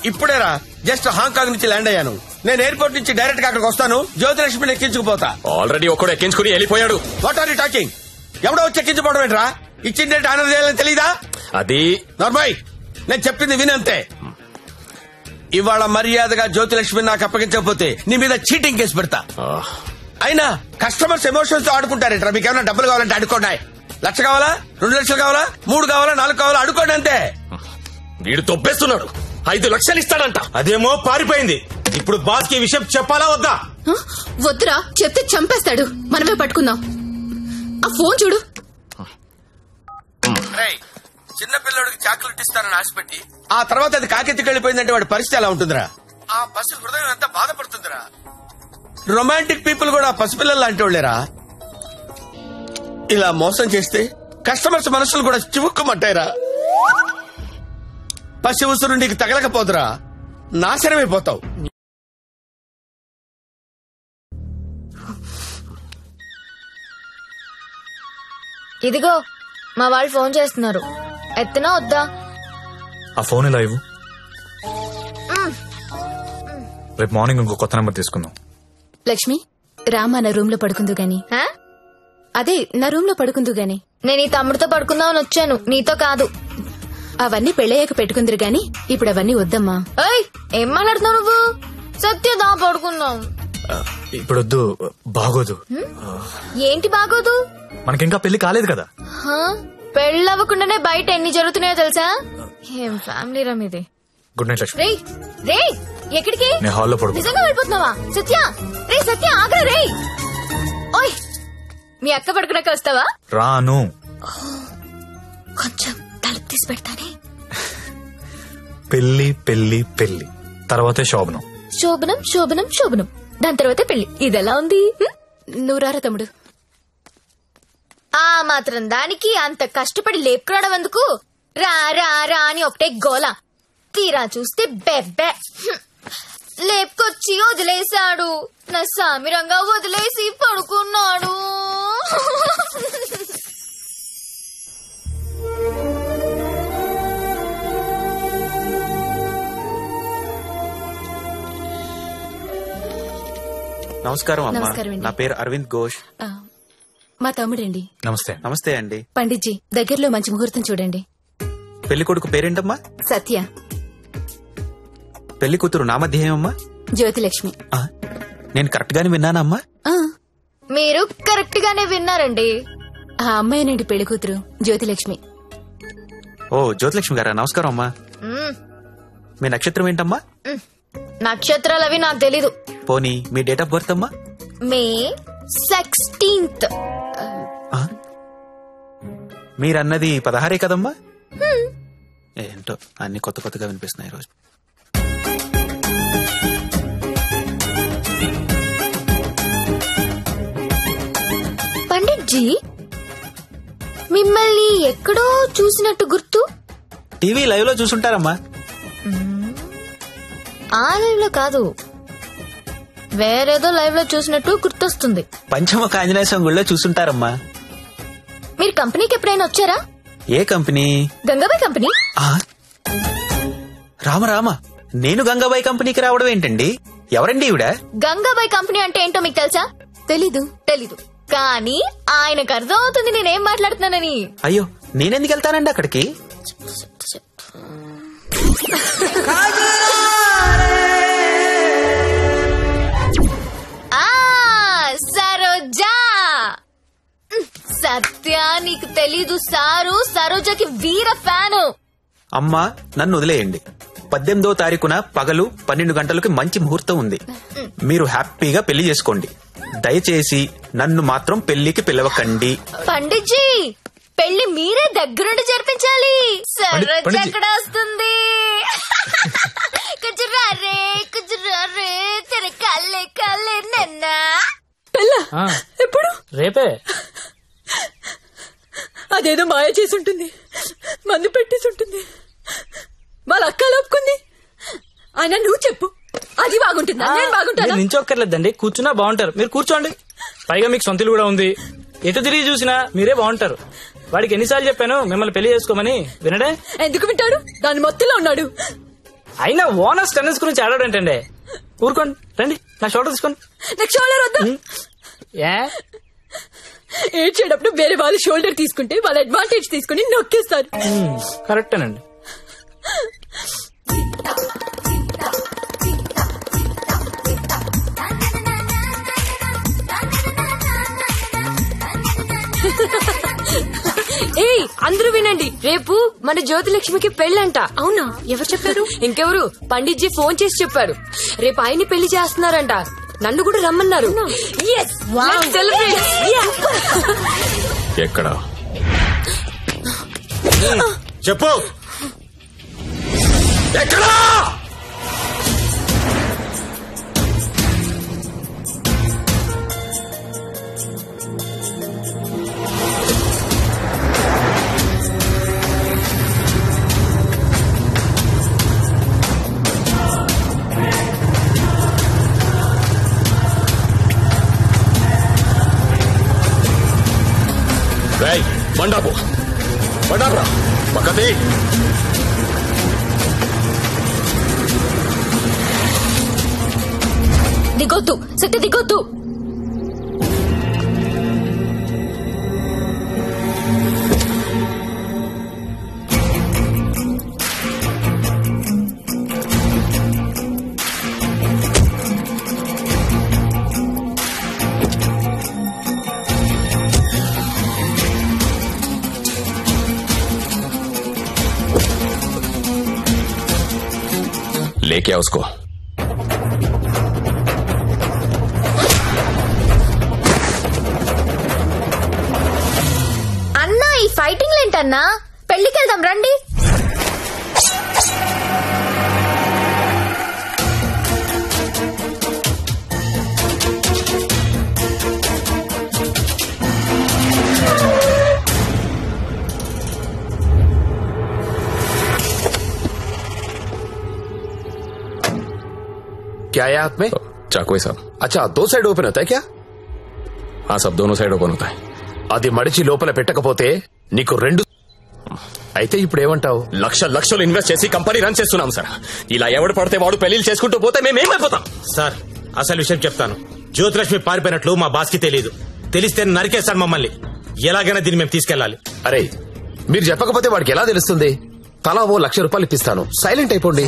ఇప్పుడేరా జస్ట్ హాంకాంగ్ నుంచి ల్యాండ్ అయ్యాను. నేను ఎయిర్పోర్ట్ నుంచి డైరెక్ట్ గా అక్కడికి వస్తాను. జ్యోతిలక్ష్మిని ఎక్కించుకుపోతా. ఆల్రెడీ ఒక్కడు ఎక్కించుకుని వెళ్ళిపోయాడు. What are you talking? ఎవడో వచ్చి ఎక్కించుకోవడం ఏంట్రా? ఇచ్చిందంటే ఆనందం చేయాలని తెలీదా? అది నార్మల్, నేను చెప్పింది వినంతే. ఇవాళ మర్యాదగా జ్యోతిలక్ష్మిని నాకు అప్పగించకపోతే నీ మీద చీటింగ్ కేసు పెడతా. అయినా కస్టమర్స్ ఎమోషన్స్ తో ఆడుకుంటారేంట్రా? మీకు ఏమైనా డబ్బులు కావాలంటే అడుకోండి. 1,00,000 కావాలా, 2 లక్షలు కావాలా, 3 కావాలా, 4 కావాలా, అడుకోండి అంతే. వీడు తొప్పేస్తున్నాడు. 5 లక్షలు ఇస్తాడంట. అదేమో పారిపోయింది. ఇప్పుడు బాస్ కి విషయం చెప్పాలా వద్దా? వద్దురా, చెప్తే చంపేస్తాడు. మనమే పట్టుకుందాం. ఆ ఫోన్ చూడు. చిన్న పిల్లడికి చాక్లెట్ ఇస్తానని ఆశపెట్టి ఆ తర్వాత అది కాకెత్తికి వెళ్ళిపోయిందంటే వాడి పరిస్థితి ఎలా ఉంటుందిరా? ఆ పసి హృదయం ఎంత బాధపడుతుందిరా? రొమాంటిక్ పీపుల్ కూడా పసిపిల్లలు లాంటి వాళ్ళేరా. ఇలా మోసం చేస్తే కస్టమర్స్ మనసులు కూడా చివుక్కుమంటాయిరా. పసి ఉసురు నీకు తగలకపోదురా, నాశనమైపోతావు. ఇదిగో మా వాళ్ళు ఫోన్ చేస్తున్నారు. ఎత్తనా వద్దా? ఆ ఫోన్ ఇలా ఇవ్వు. రేపు మార్నింగ్ ఇంకో కొత్త నెంబర్ తీసుకుందాం. లక్ష్మి రామా నా రూమ్ లో పడుకుందు గాని. అదే నా రూమ్ లో పడుకుందు గాని. నేను ఈ తమ్ముడితో పడుకుందామని వచ్చాను, నీతో కాదు. అవన్నీ పెళ్ళయ్యాక పెట్టుకుందరు గాని ఇప్పుడు అవన్నీ వద్దమ్మా. ఏం మాట్లాడుతున్నావు నువ్వు? సత్యదా పడుకుందాం. ఇప్పుడు వద్దు, బాగోదు. ఏంటి బాగోదు? మనకింకా పెళ్లి కాలేదు కదా. పెళ్ళవ్వకుండానే బయట ఎన్ని జరుగుతున్నాయో తెలుసా? ఏం ఫ్యామిలీ రా మీది. Good night Lakshmi. రే ఎక్కడికి? నేను హాల్లో పడుకో. నిజంగా వెళ్ళిపోతున్నావా? సత్య రే, సత్య ఆగ్రా రే. ఓయ్ మీ అక్క పడుకున్నాక వస్తావా? రాను. కొంచెం తలుపు తీసి పెడతానే. పెళ్లి పెళ్లి పెళ్లి తర్వాతే శోభనం. శోభనం శోభనం శోభనం, దాని తర్వాతే పెళ్లి. ఇదెలా ఉంది? నువ్వు రారా తమ్ముడు. ఆ మాత్రం దానికి అంత కష్టపడి లేపుకురావడం ఎందుకు? రా రా రా అని ఒకటే గోల. తీరా చూస్తే బెబ్బె. లేపుకొచ్చి వదిలేశాడు. నా సామిరంగా వదిలేసి పడుకున్నాడు. నమస్కారం అమ్మా. నమస్కారం అండి. నా పేరు అరవింద్ ఘోష్. మా తమ్ముడండి. నమస్తే. నమస్తే అండి. పండిట్జీ దగ్గరలో మంచి ముహూర్తం చూడండి. పెళ్లి కొడుకు పేరేంటమ్మా? సత్య. పెళ్లి కూతురు నామధ్యేయమ్మా? జ్యోతిలక్ష్మి. నేను కరెక్ట్ గానే విన్నానా అమ్మా? మీరు కరెక్ట్ గానే విన్నారండి. ఆ అమ్మాయినండి పెళ్లి కూతురు జ్యోతిలక్ష్మి. ఓ జ్యోతిలక్ష్మి గారా, నమస్కారం అమ్మా. మీ నక్షత్రం ఏంటమ్మా? నక్షత్రాలు అవి నాకు తెలీదు. పోనీ మీ డేట్ ఆఫ్ బర్త్ అమ్మా? మే 16th. మీరన్నది 16 కదమ్మా? ఏంటో అన్ని కొత్త కొత్తగా వినిపిస్తున్నాయి రోజు. పండిట్జీ మిమ్మల్ని ఎక్కడో చూసినట్టు గుర్తు. టీవీ లైవ్ లో చూసుంటారమ్మా. ఆ లైవ్ లో కాదు, వేరేదో లైవ్ లో చూసినట్టు గుర్తొస్తుంది. పంచముఖ ఆంజనేయ స్వామి గుళ్ళో చూసుంటారమ్మా. మీరు కంపెనీకి ఎప్పుడైనా వచ్చారా? ఏ కంపెనీ? గంగాబాయ్ కంపెనీ. రామ రామ, నేను గంగాబాయ్ కంపెనీకి రావడం ఏంటండి? ఎవరండి ఈవిడ? గంగాబాయ్ కంపెనీ అంటే ఏంటో మీకు తెలుసా? తెలీదు కానీ ఆయనకు అర్థం అవుతుంది నేనేం మాట్లాడుతున్నానని. అయ్యో, నేనెందుకు వెళ్తానండి అక్కడికి? సరోజా. సత్య నీకు తెలీదు, సారు సరోజకి వీర ఫ్యాను. అమ్మా నన్ను వదిలేయండి. 18వ తారీఖున పగలు 12 గంటలకి మంచి ముహూర్తం ఉంది. మీరు హ్యాపీగా పెళ్లి చేసుకోండి. దయచేసి నన్ను మాత్రం పెళ్లికి పిలవకండి. పండిట్జీ పెళ్లి మీరే దగ్గరుండి జరిపించాలి. సరోజ ఎక్కడ వస్తుంది? కుజురారే కుజురారే తెర కల్లే కల్లే నన్నా. ఎప్పుడు? రేపే. అదేదో మాయ చేసి ఉంటుంది, మందు పెట్టేసి ఉంటుంది. వాళ్ళ అక్క ఒప్పుకుంది. ఆయన నువ్వు చెప్పు, అది బాగుంటుందా? నేను బాగుంటాను. నించొక్కర్లేదండి, కూర్చున్నా బాగుంటారు. మీరు కూర్చోండి. పైగా మీకు సొంతలు కూడా ఉంది. ఎటు తిరిగి చూసినా మీరే బాగుంటారు. వాడికి ఎన్నిసార్లు చెప్పాను మిమ్మల్ని పెళ్లి చేసుకోమని, వినడే? ఎందుకు వింటాడు? దాని మొత్తంలో ఉన్నాడు. అయినా ఓనర్స్ టెన్నిస్ గురించి ఆడాడంటండి. ఊరుకోండి, రండి నా షోల్డర్ తీసుకోండి. నాకు షోల్డర్ వద్దా? ఏడ్చేటప్పుడు వేరే వాళ్ళు షోల్డర్ తీసుకుంటే వాళ్ళ అడ్వాంటేజ్ తీసుకుని నొక్కేస్తారు. కరెక్టేనండి. ఏయ్ అందరూ వినండి, రేపు మన జ్యోతిలక్ష్మికి పెళ్ళంట. అవునా? ఎవరు చెప్పారు? ఇంకెవరు, పండిట్జీ ఫోన్ చేసి చెప్పారు. రేపు ఆయన్ని పెళ్లి చేస్తున్నారంట. నన్ను కూడా రమ్మన్నారు. ఎక్కడ చెప్పు? ఎక్కడా? రైట్. బండాపు బండారా పక్కది. దిగొద్దు సత్య, దిగొద్దు. लेके आओ उसको. అన్నా ఈ ఫైటింగ్ ఏంటన్నా? పెళ్లికి వెళ్దాం రండి. क्या है हाथ में? चाकू है साहब. अच्छा, 2 साइड ओपन होता है क्या? हाँ साहब, दोनों साइड ओपन होता है. అది మడిచి లోపల పెట్టకపోతే నీకు 2. అయితే ఇప్పుడు ఏమంటావు? లక్షలు ఇన్వెస్ట్ చేసి కంపెనీ రన్ చేస్తున్నాం సార్. ఇలా ఎవడు పడితే వాడు పెళ్లిళ్ళు చేసుకుంటూ పోతే మేమేమైపోతాం సార్? అసలు విషయం చెప్తాను. జ్యోతిలక్ష్మి పారిపోయినట్లు మా బాస్ కి తెలియదు. తెలిస్తే నరికేస్తాడు మమ్మల్ని. ఎలాగైనా దీన్ని మేము తీసుకెళ్లాలి. అరే, మీరు చెప్పకపోతే వాడికి ఎలా తెలుస్తుంది? తలా ఓ ₹1,00,000 ఇప్పిస్తాను. సైలెంట్ అయిపోండి.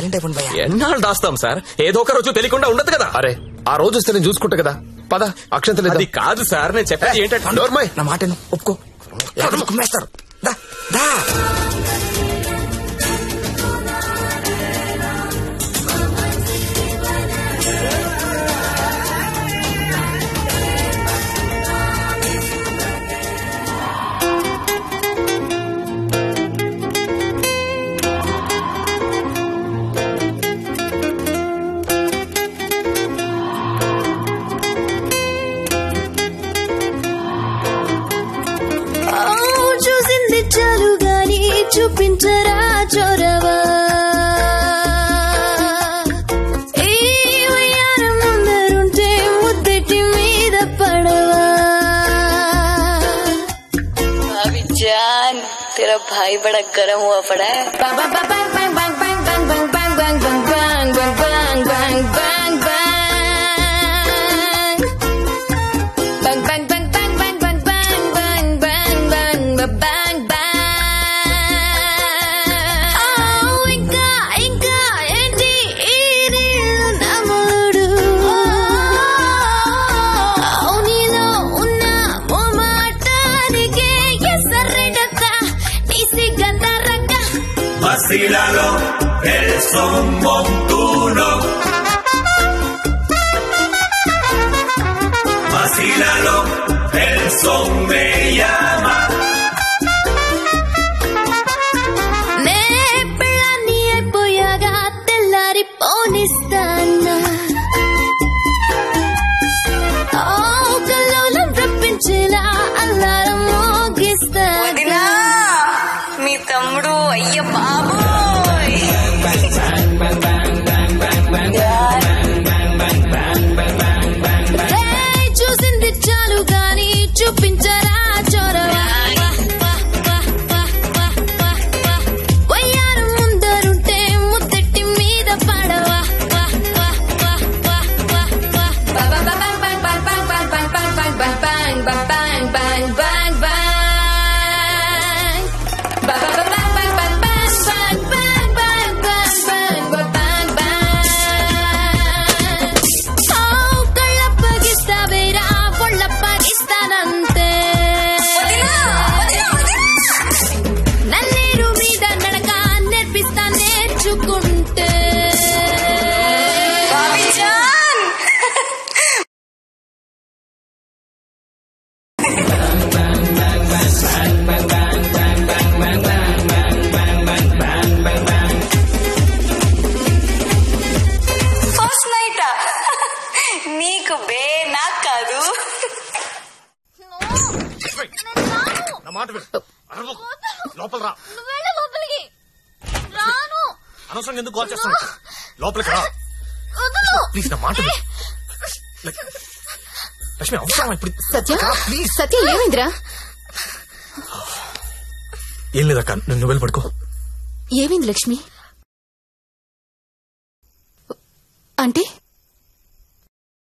ఎన్నాళ్ళు దాస్తాం సార్? ఏదో ఒక రోజు తెలియకుండా ఉండదు కదా. అరే, ఆ రోజు వస్తే నేను చూసుకుంటా కదా. పద, అక్షంతలు. అది కాదు సార్, నేను చెప్పేది ఏంటంటే నోర్మై, నా మాట ఒప్పుకో. కుమ్మేస్తారు. దా దా. చూపించరా చొరవా, ఈ వయ్యారం ముందరుంటే ముద్దటి మీద పడవా. भाभी जान, तेरा भाई बड़ा गर्म हुआ पड़ा है. Bang bang bang bang bang bang bang bang bang bang bang bang bang bang bang bang bang bang. Bang bang bang bang bang bang bang bang bang bang bang bang bang. Vacílalo, el son montuno. Vacílalo, el son me llama. నే పెళ్ళాన్ని అయిపోయాగా తెల్లారి పోనిస్తానా, కల్లోలం రప్పించేలా alarm మోగిస్తానా. మీ తమ్ముడు అయ్య బాబోయ్. చూసింది చాలు గాని చూపించరా చొరవా, వయ్యారం ముందరుంటే ముద్దటి మీద పడవా. నన్నేరు మీద నడక నేర్పిస్తా నేర్చుకుంటే. ఫస్ట్ నైట్ నీకు బే నాకు కాదు. లోపల రా. లోపలికి రాను. అనవసరంగా ఎందుకు కాల్ చేస్తాను? లోపలికి రా ప్లీజ్. నా మాట లక్ష్మి, అవసరం ఇప్పుడు. సత్య, సత్య ఏమైందిరా? ఏం లేదక్క, నువ్వు వెళ్ళి పడుకో. ఏమైంది లక్ష్మి? అంటే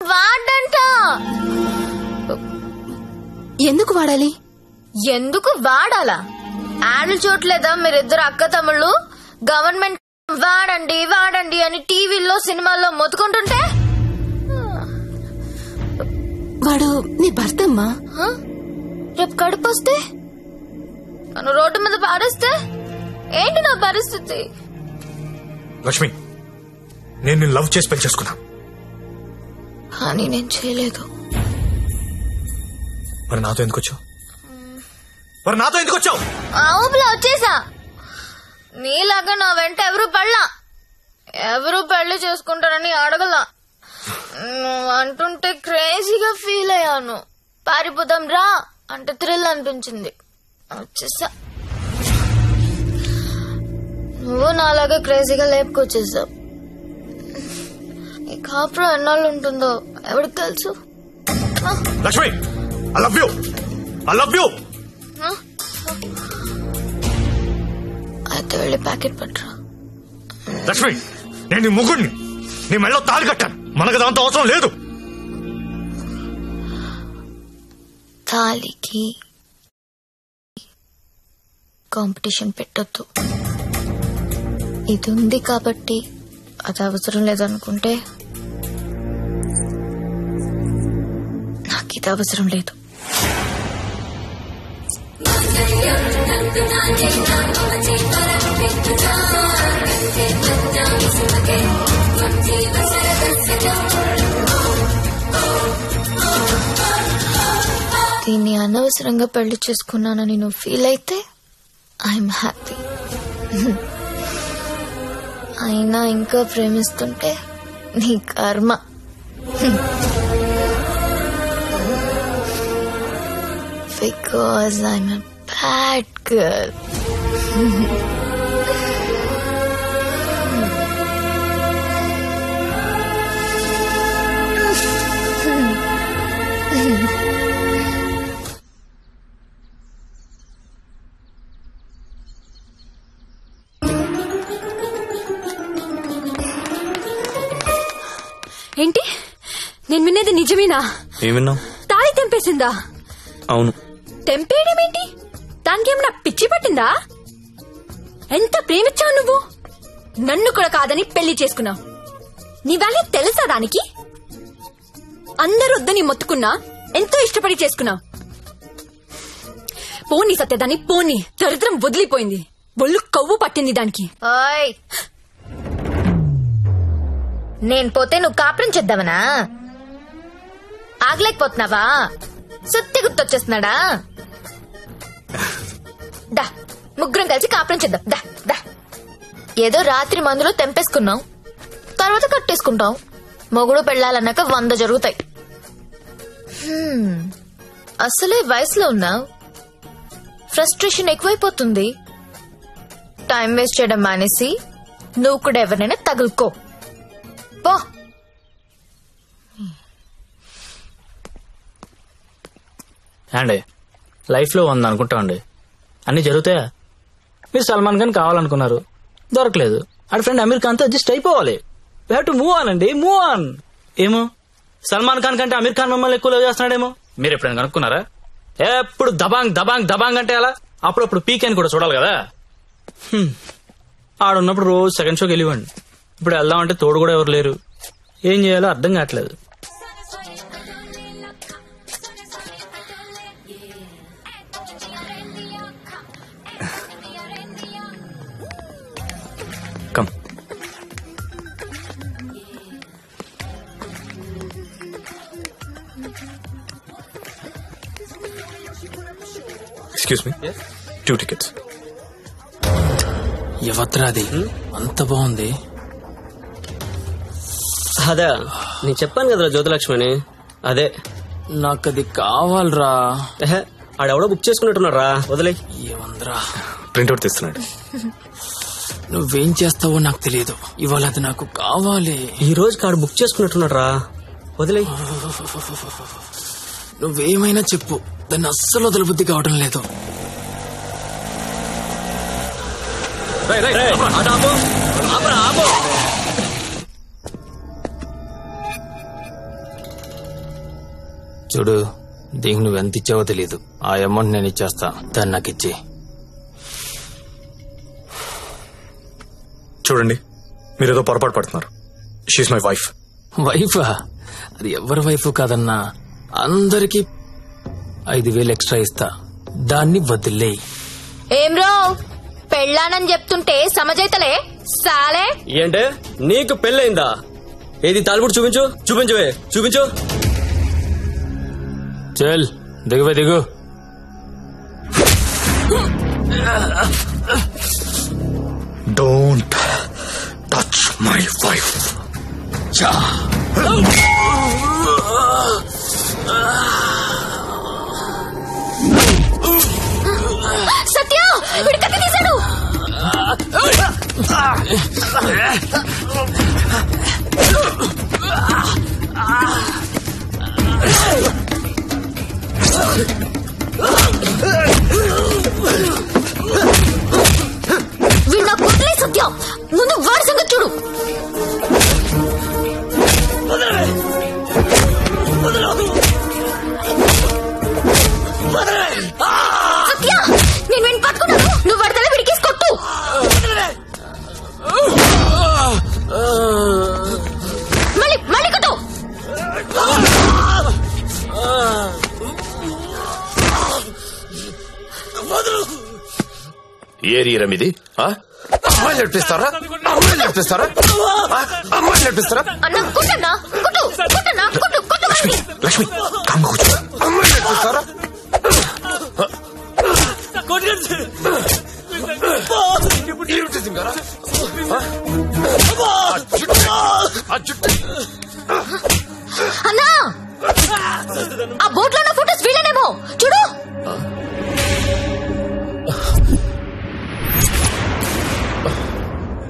వాడంట. ఎందుకు వాడాలి? ఎందుకు వాడాలా? యాడ్లు చూడలేదా మీరిద్దరు అక్క తమ్ముళ్ళు? గవర్నమెంట్ వాడండి వాడండి అని టీవీల్లో సినిమాల్లో మొత్తుకుంటుంటే వాడు నీ భర్తమ్మా. రేపు కడుపు వస్తే నన్ను రోడ్డు మీద పారేస్తే ఏంటి నా పరిస్థితి? లక్ష్మి, నేను నిన్ను లవ్ చేసి పెళ్లి చేసుకున్నా. కానీ నేను చేయలేదు. మరి నాతో ఎందుకు వచ్చావు? ఆ ఊపిలో వచ్చేసా. నీలాగా నా వెంట ఎవరు పడలా, ఎవరు పెళ్లి చేసుకుంటారని అడగలా. నువ్వు అంటుంటే క్రేజీగా ఫీల్ అయ్యాను. పారిపోదాం రా అంటే థ్రిల్ అనిపించింది, వచ్చేసా. నువ్వు నాలాగా క్రేజీగా లేపుకొచ్చేసావు. ఈ కాపురం ఎన్నాళ్ళు ఉంటుందో ఎవరికి తెలుసు? Lakshmi, I love you, I love you. అయితే వెళ్ళి ప్యాకెట్ పట్టరా. లక్ష్మి, నేను నీ ముగ్గుడిని, నీ మెళ్ళో తాళి కట్టాను. మనకు దాంతో అవసరం లేదు. తాళికి కాంపిటీషన్ పెట్టొద్దు. ఇది ఉంది కాబట్టి అది అవసరం లేదనుకుంటే నాకు ఇది అవసరం లేదు. దీన్ని అనవసరంగా పెళ్లి చేసుకున్నానని నువ్వు ఫీల్ అయితే ఐఎమ్ హ్యాపీ. అయినా ఇంకా ప్రేమిస్తుంటే నీ కర్మ. Because I'm a bad girl. ఏంటి? నేను వినేది నిజమేనా? ఏం విన్నావు? తాళి తెంపేసిందా? అవును. తెంపేయడం ఏంటి? దానికేమన్నా పిచ్చి పట్టిందా? ఎంత ప్రేమించావు నువ్వు? నన్ను కూడా కాదని పెళ్లి చేసుకున్నావు. నీ వాల్యూ తెలుసా దానికి? అందరూ వద్దని మొత్తుకున్నా ఎంతో ఇష్టపడి చేసుకున్నావు. పోనీ సత్యదాన్ని, పోనీ. దరిద్రం వదిలిపోయింది, ఒళ్ళు కొవ్వు పట్టింది దానికి. నేను పోతే నువ్వు కాపురం చేద్దామనా? ఆగలేకపోతున్నావా? సత్య గుర్తొచ్చేస్తున్నాడా? దా, ముగ్గురం కలిసి కాపురం చేద్దాం. దా దా. ఏదో రాత్రి మందులో తెంపేసుకున్నాం, తర్వాత కట్టేసుకుంటాం. మొగుడు పెళ్ళాలన్నాక 100 జరుగుతాయి. అసలే వయసులో ఉన్నావు, ఫ్రస్ట్రేషన్ ఎక్కువైపోతుంది. టైం వేస్ట్ చేయడం మానేసి నువ్వు కూడా ఎవరినైనా తగులుకో పో. అండి లైఫ్ లో ఉంది అనుకుంటామండి, అన్ని జరుగుతాయా? మీరు సల్మాన్ ఖాన్ కావాలనుకున్నారు, దొరకలేదు. అటు ఫ్రెండ్ అమీర్ ఖాన్ తో అడ్జస్ట్ అయిపోవాలి. We have to move on అండి, మూవ్ ఆన్. ఏమో సల్మాన్ ఖాన్ కంటే అమీర్ ఖాన్ మిమ్మల్ని ఎక్కువ లవ్ చేస్తున్నాడేమో. మీరు ఎప్పుడైనా కనుక్కున్నారా? ఎప్పుడు దబాంగ్ దబాంగ్ దబాంగ్ అంటే అలా అప్పుడప్పుడు పీక్ అని కూడా చూడాలి కదా. ఆడున్నప్పుడు రోజు సెకండ్ షోకి వెళ్ళివ్వండి. ఇప్పుడు వెళ్దామంటే తోడు కూడా ఎవరు లేరు. ఏం చేయాలో అర్థం కావట్లేదు. కమ్. Excuse me, 2 tickets. ఎవత్రా అది? అంత బాగుంది. అదే నేను చెప్పాను కదరా జ్యోతిలక్ష్మి, అదే. నాకు అది కావాలరా. ఆడెవడో బుక్ చేసుకున్నట్టున్నారా, వదిలే. ఏమందరా? ప్రింట్అవుట్ తెస్తున్నాడు. నువ్వేం చేస్తావో నాకు తెలియదు, ఇవాళ అది నాకు కావాలి. ఈ రోజు కాడు బుక్ చేసుకున్నట్టున్నారా, వదిలే. నువ్వేమైనా చెప్పు, దాన్ని అస్సలు వదలబుద్ధి కావడం లేదు. చూడు, దీనికి నువ్వు ఎంత ఇచ్చావో తెలీదు. ఆ అమౌంట్ నేను ఇచ్చేస్తా, దాన్ని నాకు ఇచ్చి. చూడండి, మీరేదో పొరపాటు పడుతున్నారు. She my wife. వైఫా? అది ఎవరి వైఫ్ కాదన్నా. అందరికి 5,000 ఎక్స్ట్రా ఇస్తా, దాన్ని వదిలేయి. ఏం రో పెళ్ళానని చెప్తుంటే సమజైతలే సాలే. ఏంటే నీకు పెళ్ళైందా? ఏది తాలిబుట్టు చూపించు, చూపించవే, చూపించు. చల్ దిగువే, దిగు. Don't touch my wife. Satya, వీడి కత్తి తీశాడు. వీడు నాకు వదిలే సత్య, ముందు వాడి సంగతి చూడు. సత్య, నేను వీడిని పట్టుకున్నాను, నువ్వు వాడి తల విడికేసి కొట్టు. మళ్ళీ కొట్టు. ఏరియా రమిది. అమ్మాయిలు నడిపిస్తారా? అమ్మాయిలు నడిపిస్తారా? అమ్మాయిలు నడిపిస్తారా? లక్ష్మి, లక్ష్మి, కామ్గా కూర్చో. అమ్మాయిలు నడిపిస్తారా? అన్నా, ఆ బోట్ లో ఉన్న ఫోటోస్ వీళ్ళనేమో చూడు.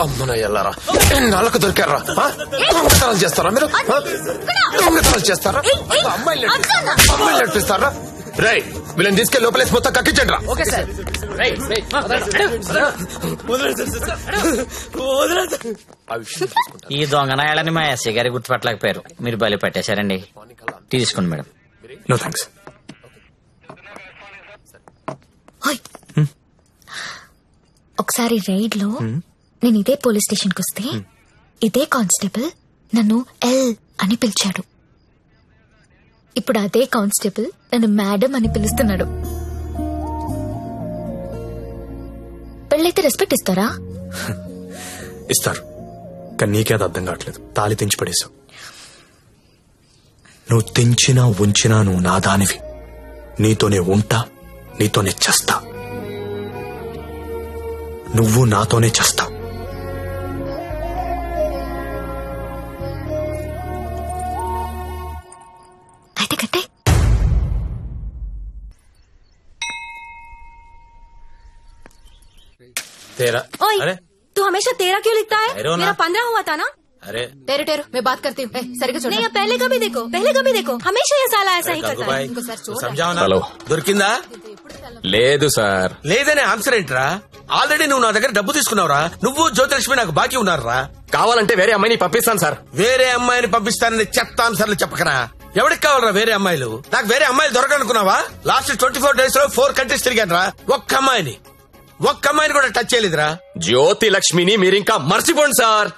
అమ్మన ఎల్లారా, ఎన్నాళ్ళకు దొరికారా? దొంగతనాలు చేస్తారా మీరు? దొంగతనాలు చేస్తారా? అమ్మాయిలు నడిపిస్తారా? రై, వీళ్ళని తీసుకెళ్ళి లోపలేసి మొత్తం కక్కించండి రా. ఈ దొంగనాయాలని మా ఎస్ఐ గారి గుర్తుపట్టలేకపోయారు. మీరు బలి పెట్టేశారండి. తీసుకోండి మేడం. No thanks. ఒకసారి రైడ్ లో నేను ఇదే పోలీస్ స్టేషన్ కు వస్తే ఇదే కానిస్టేబుల్ నన్ను ఎల్ అని పిలిచాడు. ఇప్పుడు అదే కానిస్టేబుల్ నన్ను మేడం అని పిలుస్తున్నాడు. పెళ్ళైతే రెస్పెక్ట్ ఇస్తారా? ఇస్తారు, కానీ నీకే అది అర్థం కావట్లేదు. తాళి తెంచి పడేశావు. నువ్వు తెంచినా ఉంచినా నువ్వు నా దానివి. నీతోనే ఉంటా, నీతోనే చేస్తా. నువ్వు నాతోనే చేస్తావు. అయితే కట్టే. तेरा ओए, अरे तू हमेशा तेरा क्यों लिखता है? ठहरो ना। मेरा 15 हुआ था ना। अरे टेरो टेरो, मैं बात करती हूँ. सर नहीं, पहले कभी देखो, हमेशा ये साला ऐसा ही करता है. సంజావనా? హలో. దొరికిందా? లేదు సార్. లేదనే ఆన్సర్ ఏంట్రా? ఆల్రెడీ నువ్వు నా దగ్గర డబ్బు తీసుకున్నావురా. నువ్వు జ్యోతిలక్ష్మి నాకు బాకీ ఉన్నారా? కావాలంటే వేరే అమ్మాయిని పంపిస్తాను సార్. వేరే అమ్మాయిని పంపిస్తానని చెత్త ఆన్సర్లు చెప్పకరా. ఎవరికి కావాలరా వేరే అమ్మాయిలు? నాకు వేరే అమ్మాయిలు దొరకనుకున్నావా? లాస్ట్ 24 days లో 4 countries తిరిగాను రా. ఒక్క అమ్మాయిని కూడా టచ్ చేయలేదురా. జ్యోతి లక్ష్మిని మీరింకా మర్చిపోండి సార్.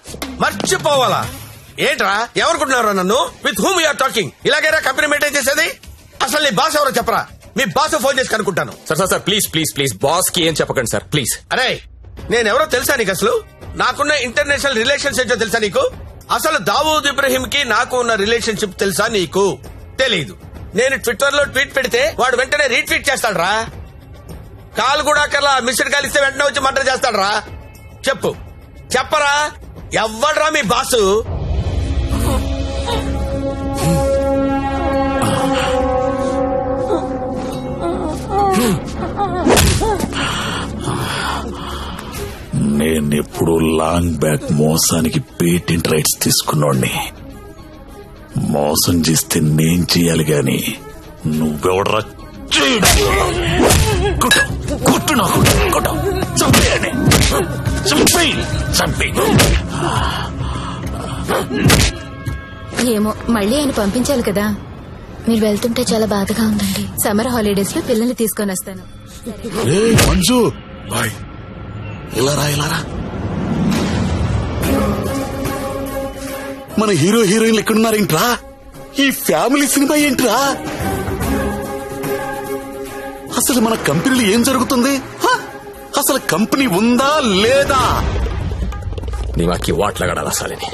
మర్చిపోవాలా ఏంట్రా? ఎవరుకుంటున్నారా నన్ను? With whom you are talking? ఇలాగైనా కంపెనీ మెయింటైన్ చేసేది? అసలు నీ బాస్ ఎవరో చెప్పరా. మీ బాస్ ఫోన్ చేసి కనుక్కుంటాను. సార్ ప్లీజ్ బాస్ కి ఏం చెప్పకండి సార్, ప్లీజ్. అరే, నేనెవరో తెలుసా నీకు? అసలు నాకున్న ఇంటర్నేషనల్ రిలేషన్స్ ఏంటో తెలుసా నీకు? అసలు దావూద్ ఇబ్రహీం కి నాకు ఉన్న రిలేషన్షిప్ తెలుసా నీకు? తెలీదు. నేను ట్విట్టర్ లో ట్వీట్ పెడితే వాడు వెంటనే రీట్వీట్ చేస్తాడు రా. కాల్ కూడా కల్లా మిస్డ్ కాల్ ఇస్తే వెంటనే వచ్చి మర్డర్ చేస్తాడు రా. చెప్పరా ఎవ్వడ్రా మీ బాసు? నేనెప్పుడు లాంగ్ బ్యాక్ మోసానికి పేటెంట్ రైట్స్ తీసుకున్నోడ్ని. మోసం చేస్తే నేను చెయ్యాలి గాని నువ్వెవడరా? కొట్టు నాకు కొట్టు చంపేయండి చంపేయి ఏమో మళ్ళీ ఆయన పంపించాలి కదా. మీరు వెళ్తుంటే చాలా బాధగా ఉందండి. సమ్మర్ హాలిడేస్ లో పిల్లల్ని తీసుకొని వస్తాను. మంజు బాయ్ ఇలారా మన హీరో హీరోయిన్లు ఎక్కడున్నారేంట్రా? ఈ ఫ్యామిలీ సినిమా ఏంట్రా? అసలు మన కంపెనీలో ఏం జరుగుతుంది? అసలు కంపెనీ ఉందా లేదా? దిమాకి వాట్లగడాలి అసలని.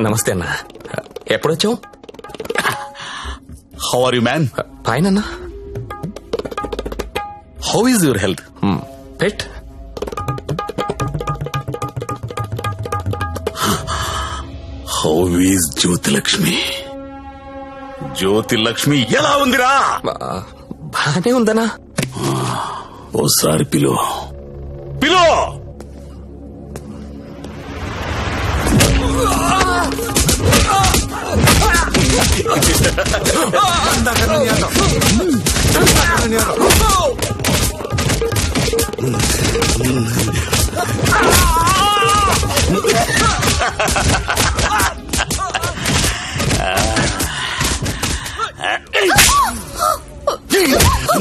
నమస్తే అన్న, ఎప్పుడొచ్చావు? How are you man? Fine అన్న. How is your health? పెట్ హౌ ఈజ్ జ్యోతిలక్ష్మి? జ్యోతిలక్ష్మి ఎలా ఉందిరా? బానే ఉందనా? ఓసారి పిలో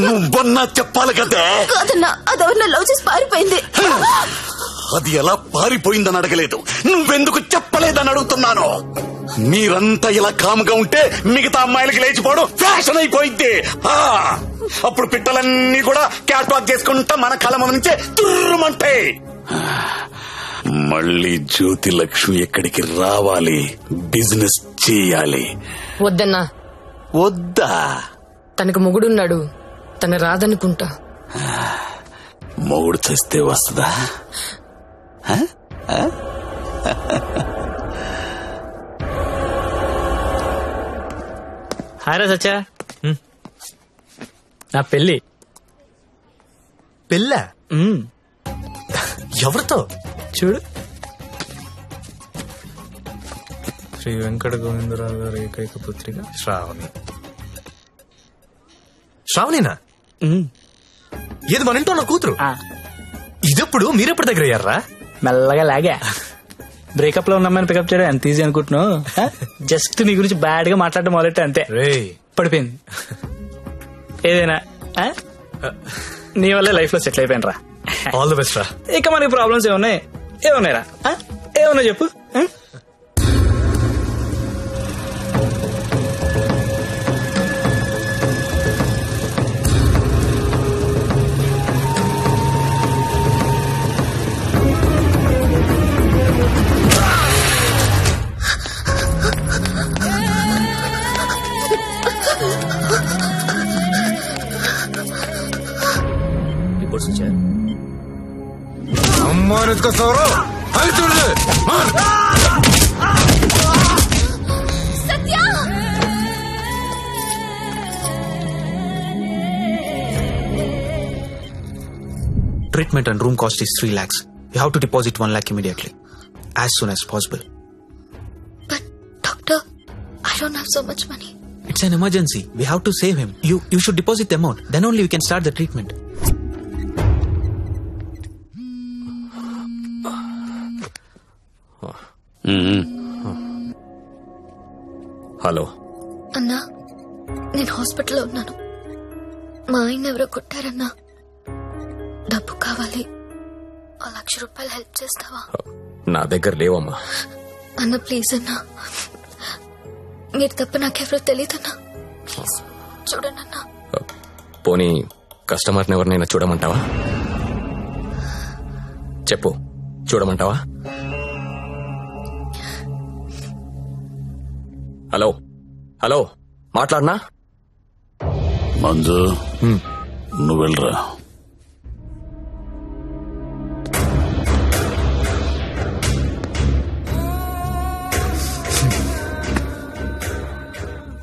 నువ్వన్నా చెప్పాలి కదా. కాదన్నా, అదెవరినో లవ్ చేసి పారిపోయింది. అది ఎలా పారిపోయిందని అడగలేదు, నువ్వెందుకు చెప్పలేదని అడుగుతున్నాను. మీరంతా ఇలా కాముగా ఉంటే మిగతా అమ్మాయిలకి లేచిపోవడం ఫ్యాషన్ అయిపోయింది. అప్పుడు పిట్టలన్నీ కూడా క్యాట్ వాక్ చేసుకుంటా మన కళ్ళ ముందు నుంచే తుర్రుమంటాయి. మళ్ళీ జ్యోతిలక్ష్మి ఎక్కడికి రావాలి, బిజినెస్ చేయాలి. వద్దన్నా. వద్దా? తనకు మొగుడున్నాడు, తన రాదనుకుంటా. మొగుడు చేస్తే వస్తుందా? హాయ్ సచ్చా, నా పెళ్ళి. పెళ్ళ? ఎవరితో? చూడు, శ్రీ వెంకట గోవిందరావు గారి ఏకైక పుత్రిక శ్రావణి. శ్రావణినా? ఏది మన ఇంట్లో నా కూతురు? ఇదెప్పుడు మీరెప్పుడు దగ్గర అయ్యారా? మెల్లగా లాగా. బ్రేకప్ లో ఉన్నమ్మని పికప్ చేయడం ఎంత ఈజీ అనుకుంటున్నావు? జస్ట్ నీ గురించి బ్యాడ్ గా మాట్లాడడం మొదలెట్టే అంతే, పడిపోయింది. ఏదైనా నీ వల్లే లైఫ్ లో సెటిల్ అయిపోయాను రా. ఆల్ ది బెస్ట్ రా. ఇక మనకి ప్రాబ్లమ్స్ ఏమున్నాయిరా? ఏమన్నా చెప్పు. Treatment and room cost is 3 lakhs. You have to deposit 1 lakh immediately, as soon as possible. But doctor, I don't have so much money. It's an emergency. We have to save him. You should deposit the amount. Then only we can start the treatment. Hello అన్నా, నేను హాస్పిటల్లో ఉన్నాను. మా ఆయన ఎవరో కొట్టారన్నా. డబ్బు కావాలి. 1,00,000 రూపాయలు హెల్ప్ చేస్తావా? నా దగ్గర లేవమ్మా. అన్న ప్లీజ్ అన్నా, మీరు తప్ప నాకెవరో తెలియదన్నా. చూడండి అన్నా. పోనీ కస్టమర్ని ఎవరినైనా చూడమంటావా? చెప్పు, చూడమంటావా? హలో హలో, మాట్లాడనా? మంజు, నువ్వు వెళ్ళరా.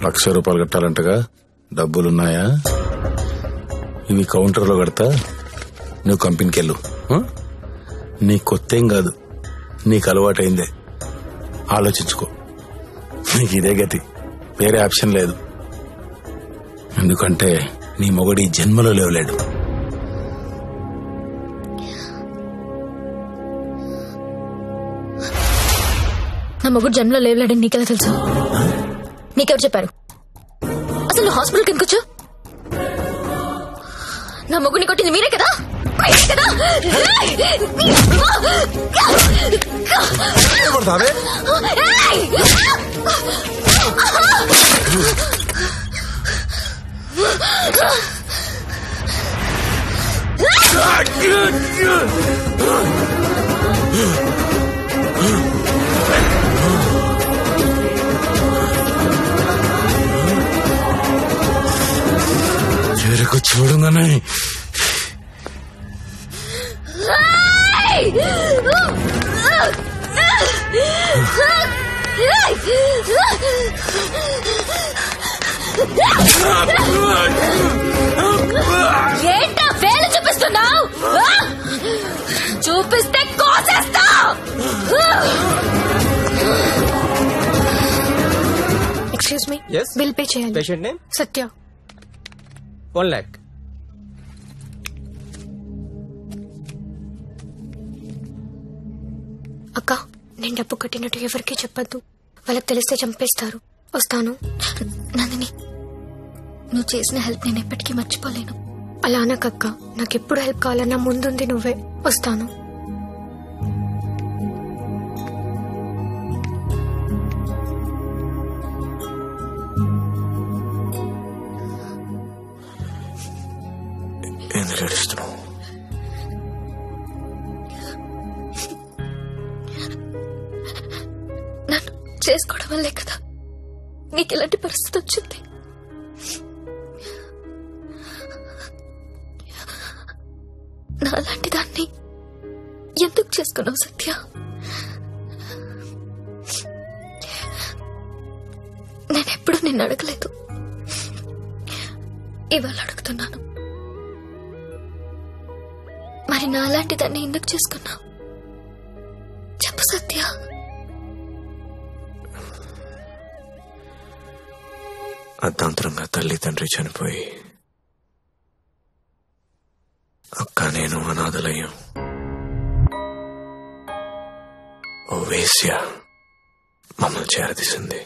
₹1,00,000 కట్టాలంటగా, డబ్బులున్నాయా? ఇవి కౌంటర్లో కడతా, నువ్వు కంపెనీకి వెళ్ళు. నీ కొత్తేం కాదు, నీకు అలవాటైందే. ఆలోచించుకో. నీకు ఇదే గతి, వేరే ఆప్షన్ లేదు. ఎందుకంటే నీ మొగడి జన్మలో లేవలేడు. నా మొగుడు జన్మలో లేవలేడని నీకెలా తెలుసు? నీకెవరు చెప్పారు? అసలు నువ్వు హాస్పిటల్కి ఎందుకు వచ్చావు? నా మొగుడిని కొట్టింది మీరే కదా? చెరకు చూడంగానే ఏంటా వేలు చూపిస్తున్నావు? చూపిస్తే కోసేస్తా. ఎక్స్క్యూజ్ మీ, బిల్ పే చేయాలి. పేషెంట్ నేమ్ సత్య. 1 lakh. అక్క, నేను డబ్బు కట్టినట్టు ఎవరికీ చెప్పద్దు. వాళ్ళకి తెలిస్తే చంపేస్తారు. వస్తాను. నందిని, నువ్వు చేసిన హెల్ప్ నేను ఎప్పటికీ మర్చిపోలేను. అలా అనకక్క, నాకెప్పుడు హెల్ప్ కావాలన్నా ముందుంది నువ్వే. వస్తాను. ఎందుకు ఏడుస్తున్నావు? నన్ను చేసుకోవడం వల్లే కదా నీకు ఇలాంటి పరిస్థితి వచ్చింది. నాలాంటి దాన్ని ఎందుకు చేసుకున్నావు సత్య? నేనెప్పుడు నిన్ను అడగలేదు, ఇవాళ అడుగుతున్నాను. మరి నాలాంటి దాన్ని ఎందుకు చేసుకున్నావు? చెప్పు సత్య. అర్ధాంతరంగా తల్లి తండ్రి చనిపోయి అక్క నేను అనాథలయ్యాం. ఓ వేశ్య మమ్మల్ని చేరదీసింది.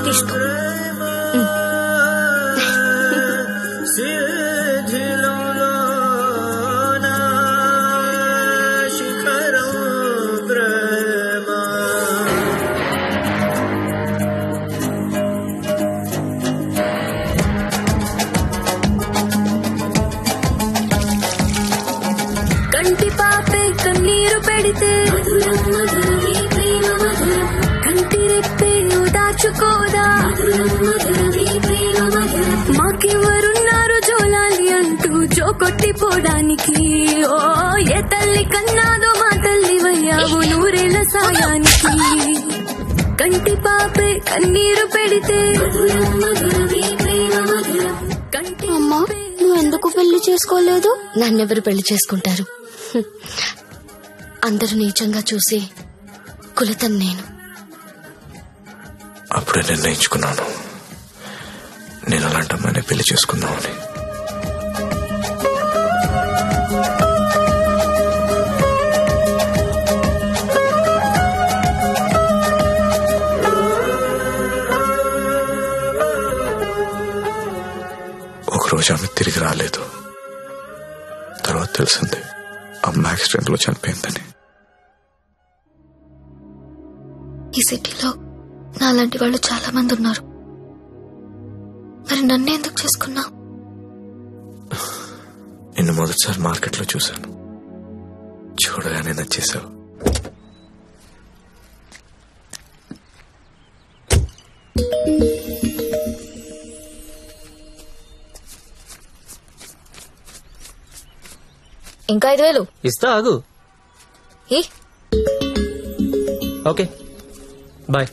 తీసుకో. కంటి పాపే కన్నీరు పెడితే కంటి రెప్పే దాచుకోదా, మాకెవరున్నారు జోలాలి అంటూ జో కొట్టిపోవడానికి. ఓ ఏ తల్లి కన్నాదో మా తల్లి వయ్యావు నూరేళ్ల సాయానికి. కంటి పాపే కన్నీరు పెడితే. అమ్మా, నువ్వు ఎందుకు పెళ్లి చేసుకోలేదు? నన్నెవరు పెళ్లి చేసుకుంటారు? అందరూ నీచంగా చూసి కులతను నేను. అప్పుడే నిర్ణయించుకున్నాను నేను అలాంటి అమ్మాయిని పెళ్లి చేసుకుందామని. ఒకరోజు ఆమె తిరిగి రాలేదు. తర్వాత తెలిసింది అమ్మ యాక్సిడెంట్ లో చనిపోయిందని. ఈ సిటీలో నాలాంటి వాళ్ళు చాలా మంది ఉన్నారు. మరి నన్ను ఎందుకు చేసుకున్నావు? నిన్ను మొదటిసారి మార్కెట్లో చూశాను. చూడగానే నచ్చేసావు. ఇంకా 5,000 ఇస్తా, ఆగు. Okay, bye.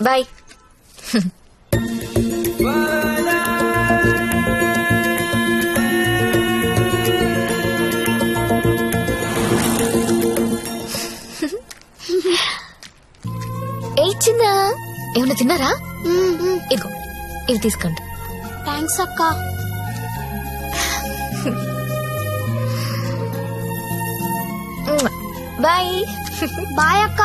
బాయ్. ఏమన్నా తిన్నారా? ఇదిగో ఇవి తీసుకోండి. థ్యాంక్స్ అక్క. బాయ్. బాయ్ అక్క.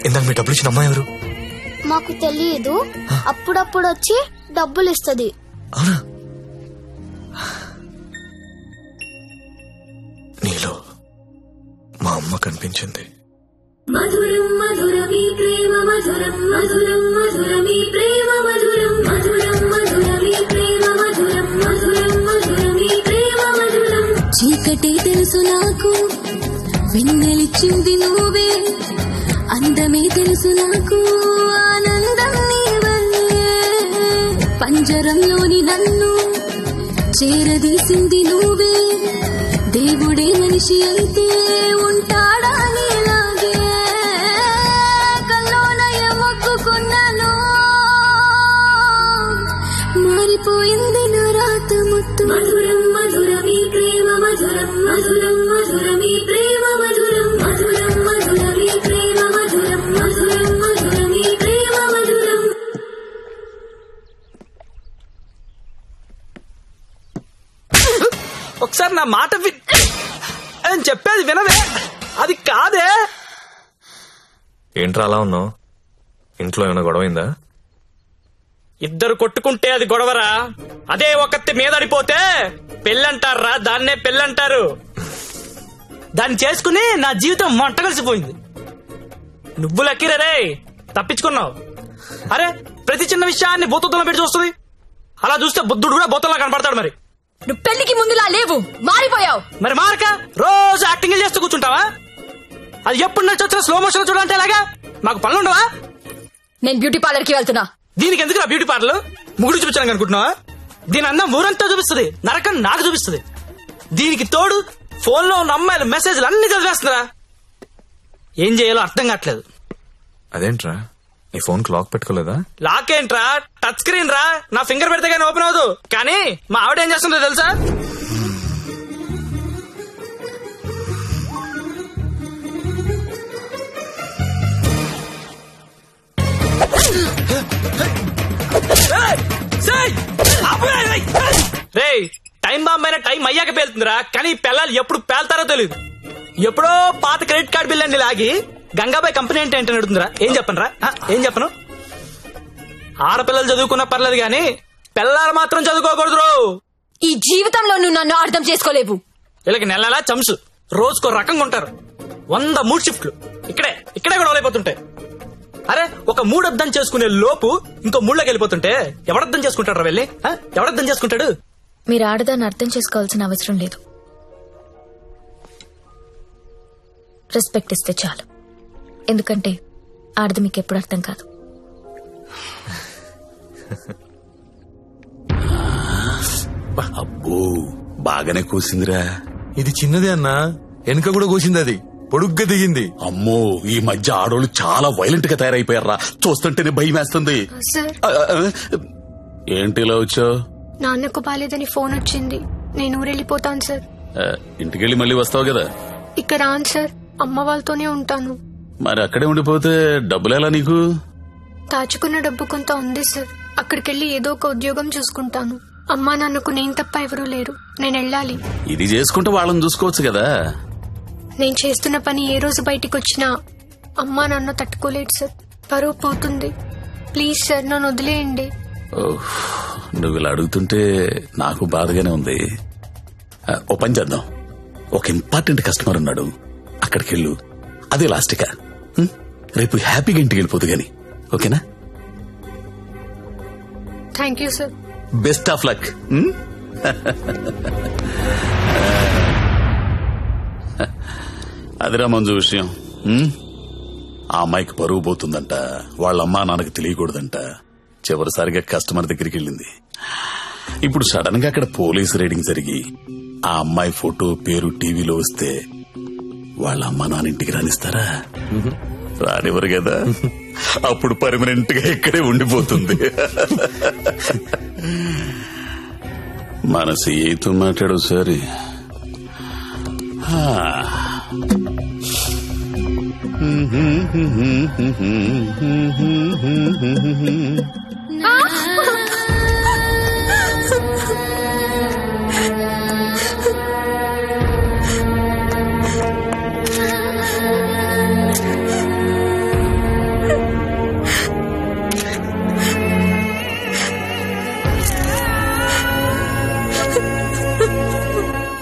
ఇందాక మీ డబ్బులు ఇచ్చిన అమ్మాయి ఎవరు? మాకు తెలియదు, అప్పుడప్పుడు వచ్చి డబ్బులు ఇస్తుంది. అవునా? నీలో మా అమ్మ కనిపించింది. మధురం మధురమీ ప్రేమ మధురం మధురం మధురమీ ప్రేమ మధురం మధురం మధురమీ ప్రేమ మధురం మధురం మధురమీ ప్రేమ మధురం. చీకటి తెలుసు నాకు, వెన్నెలిచ్చింది నువ్వే, అందమే తెలుసు నాకు, ఆనందం నీవే. పంజరంలోని నన్ను చేరదీసింది నువ్వే, దేవుడే మనిషి అయితే ఉంటాడా నీలాగే. కల్లోనయ మొక్కుకున్నాను, మారిపోయింది నా రాత ముత్తు. మధురం మధురమీ ప్రేమ మధురం మధురం మధురమీ ప్రేమ మధురం మధురం మధురమీ ప్రేమ మధురం మధురం మధురమీ ప్రేమ మధురం. ఒకసారి నా మాట అని చెప్పేది వినవే. అది కాదే. ఏంట్రా అలా ఉన్నావు? ఇంట్లో ఏమైనా గొడవైందా? ఇద్దరు కొట్టుకుంటే అది గొడవరా, అదే ఒకటి మీదడిపోతే పెళ్ళంటారా, దాన్నే పెళ్ళంటారు. దాన్ని చేసుకుని నా జీవితం మంట కలిసిపోయింది. నువ్వు లక్కీరే, తప్పించుకున్నావు. అరే ప్రతి చిన్న విషయాన్ని బోతుల్లో పెట్టి చూస్తుంది. అలా చూస్తే బుద్ధుడు కూడా బోతుల్లో కనపడతాడు. మరి నువ్వు పెళ్లికి ముందులా లేవు, మారిపోయావు. మరి మారక రోజు యాక్టింగ్ చేస్తూ కూర్చుంటావా? అది ఎప్పుడు నచ్చి వచ్చిన స్లో మోషన్ చూడాలంటే ఎలాగా? మాకు పనులు ఉండవా? నేను బ్యూటీ పార్లర్ కి వెళ్తున్నా. దీనికి ఎందుకు నా బ్యూటీ పార్లర్? ముగుడు చూపించాను అనుకుంటున్నావా? దీని అందం ఊరంతా చూపిస్తుంది, నరకం నాకు చూపిస్తుంది. దీనికి తోడు ఫోన్ లో ఉన్న అమ్మాయిల మెసేజ్లు అన్ని చదివేస్తుందిరా. ఏం చేయాలో అర్థం కావట్లేదు. అదేంట్రా, నీ ఫోన్ కి లాక్ పెట్టుకోలేదా? లాక్ ఏంట్రా, టచ్ స్క్రీన్ రా. నా ఫింగర్ పెడితే కానీ ఓపెన్ అవ్వదు. కానీ మా ఆవిడ ఏం చేస్తుందో తెలుసా? రే టైం బాంబ్ అయినా టైం అయ్యాక పేలుతుందిరా. కానీ పిల్లలు ఎప్పుడు పేల్తారో తెలియదు. ఎప్పుడో పాత క్రెడిట్ కార్డు బిల్ అన్ని లాగి గంగాబాయ్ కంపెనీ అంటే ఏంటని అడుగుతుందిరా. ఏం చెప్పనురా, ఏం చెప్పను? ఆడపిల్లలు చదువుకున్నా పర్లేదు గాని పిల్లలు మాత్రం చదువుకోకూడదు. ఈ జీవితంలో నువ్వు నన్ను అర్థం చేసుకోలేవు. వీళ్ళకి నెలలా చంసు, రోజుకో రకంగా ఉంటారు. 100 మూడు షిఫ్ట్లు ఇక్కడే కూడా అయిపోతుంటాయి. అరే ఒక మూడు అర్థం చేసుకునే లోపు ఇంకో మూడులోకి వెళ్ళిపోతుంటే ఎవడర్థం చేసుకుంటాడు రా? వెళ్ళి ఎవడర్థం చేసుకుంటాడు? మీరు ఆడదాన్ని అర్థం చేసుకోవాల్సిన అవసరం లేదు. రెస్పెక్ట్ ఇస్తే చాలు. ఎందుకంటే ఆడది మీకు ఎప్పుడు అర్థం కాదు. అబ్బో బాగానే కూసిందిరా. ఇది చిన్నదే అన్నా, వెనుక కూడా కూసింది, అది పొడుగ్గా దిగింది. అమ్మో ఈ మధ్య ఆడోళ్ళు చాలా వైలెంట్ గా తయారైపోయారా. చూస్తుంటేనే భయం వేస్తుంది. ఏంటి ఇలా వచ్చావు? నాన్నకు బాలేదని ఫోన్ వచ్చింది. నేను ఊరెళ్ళిపోతాను సార్. ఇంటికెళ్ళి మళ్ళీ వస్తావు కదా? ఇక్కడ రాను సార్, అమ్మ వాళ్ళతోనే ఉంటాను. మరి అక్కడే ఉండిపోతే డబ్బులు ఎలా నీకు? దాచుకున్న డబ్బు కొంత ఉంది సార్. అక్కడికెళ్ళి ఏదో ఒక ఉద్యోగం చూసుకుంటాను. అమ్మా నాన్నకు నేను తప్ప ఎవరూ లేరు. నేను వెళ్ళాలి. ఇది చేసుకుంటే వాళ్ళని చూసుకోవచ్చు కదా. నేను చేస్తున్న పని ఏ రోజు బయటికి వచ్చినా అమ్మా నాన్న తట్టుకోలేడు సార్. పరువు పోతుంది. ప్లీజ్ సార్ నన్ను వదిలేయండి. నువ్వు ఇలా అడుగుతుంటే నాకు బాధగానే ఉంది. ఓ పని చేద్దాం, ఒక ఇంపార్టెంట్ కస్టమర్ ఉన్నాడు, అక్కడికి వెళ్ళు. అదే లాస్ట్గా రేపు హ్యాపీగా ఇంటికి వెళ్ళిపోదు గాని. ఓకేనా? Thank you sir. Best of luck. అదిరా మంజు విషయం. ఆ అమ్మాయికి పరువు పోతుందంట, వాళ్ళ అమ్మా నాన్నకి తెలియకూడదంట. చివరిసారిగా కస్టమర్ దగ్గరికి వెళ్ళింది. ఇప్పుడు సడన్ గా అక్కడ పోలీసు రైడింగ్ జరిగి ఆ అమ్మాయి ఫోటో పేరు టీవీలో వస్తే వాళ్ళ అమ్మా నాన్న ఇంటికి రానిస్తారా? రానివ్వరు కదా. అప్పుడు పర్మనెంట్ గా ఇక్కడే ఉండిపోతుంది. మన సీఏతో మాట్లాడు సరే.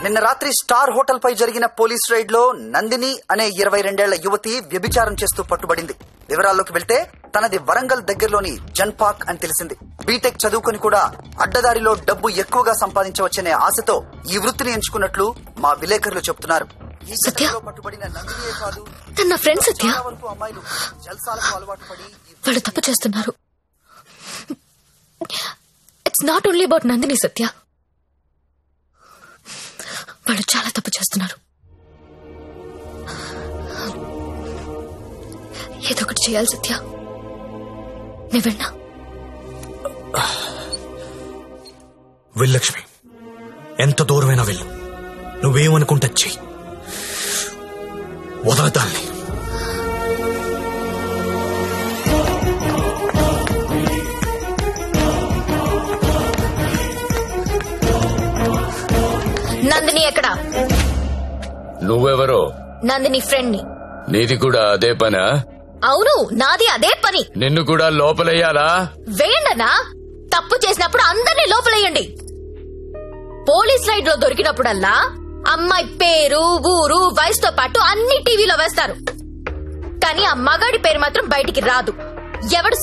నిన్న రాత్రి స్టార్ హోటల్ పై జరిగిన పోలీస్ రైడ్ లో నందిని అనే 22 యువతి వ్యభిచారం చేస్తూ పట్టుబడింది. వివరాల్లోకి వెళ్తే తనది వరంగల్ దగ్గరలోని జన్పాక్ అని తెలిసింది. బీటెక్ చదువుకుని కూడా అడ్డదారిలో డబ్బు ఎక్కువగా సంపాదించవచ్చనే ఆశతో ఈ వృత్తిని ఎంచుకున్నట్లు మా విలేకరులు చెబుతున్నారు. ఈ ఘటనలో పట్టుబడిన నందినియే కాదు, నా ఫ్రెండ్ సత్య చాలా వరకు అమ్మాయిలు జల్సాలకు అలవాటు పడి వాళ్ళు తప్పు చేస్తున్నారు. It's not only about Nandini Satya, వాళ్ళు చాలా తప్పు చేస్తున్నారు. ఏదో ఒకటి చేయాలి సత్య. నువ్వెన్నా వెళ్ళక్ష్మి, ఎంత దూరమైనా వెళ్ళు. నువ్వేమనుకుంటా చెయ్యి, వదలదాన్ని. నందిని ఎక్కడా? నువ్వెవరో? నందిని ఫ్రెండ్ ని. నీది కూడా అదే పనా? అవును, నాది అదే పని. నిన్ను కూడా లోపలయ్యాలా? వేయండన్నా. తప్పు చేసినప్పుడు అందరినీ లోపలేయండి. పోలీస్ రైడ్ లో దొరికినప్పుడల్లా అమ్మాయి పేరు, ఊరు, వయసుతో పాటు అన్ని టీవీలో వేస్తారు. కానీ ఆ మగాడి పేరు మాత్రం బయటికి రాదు. ఎవడు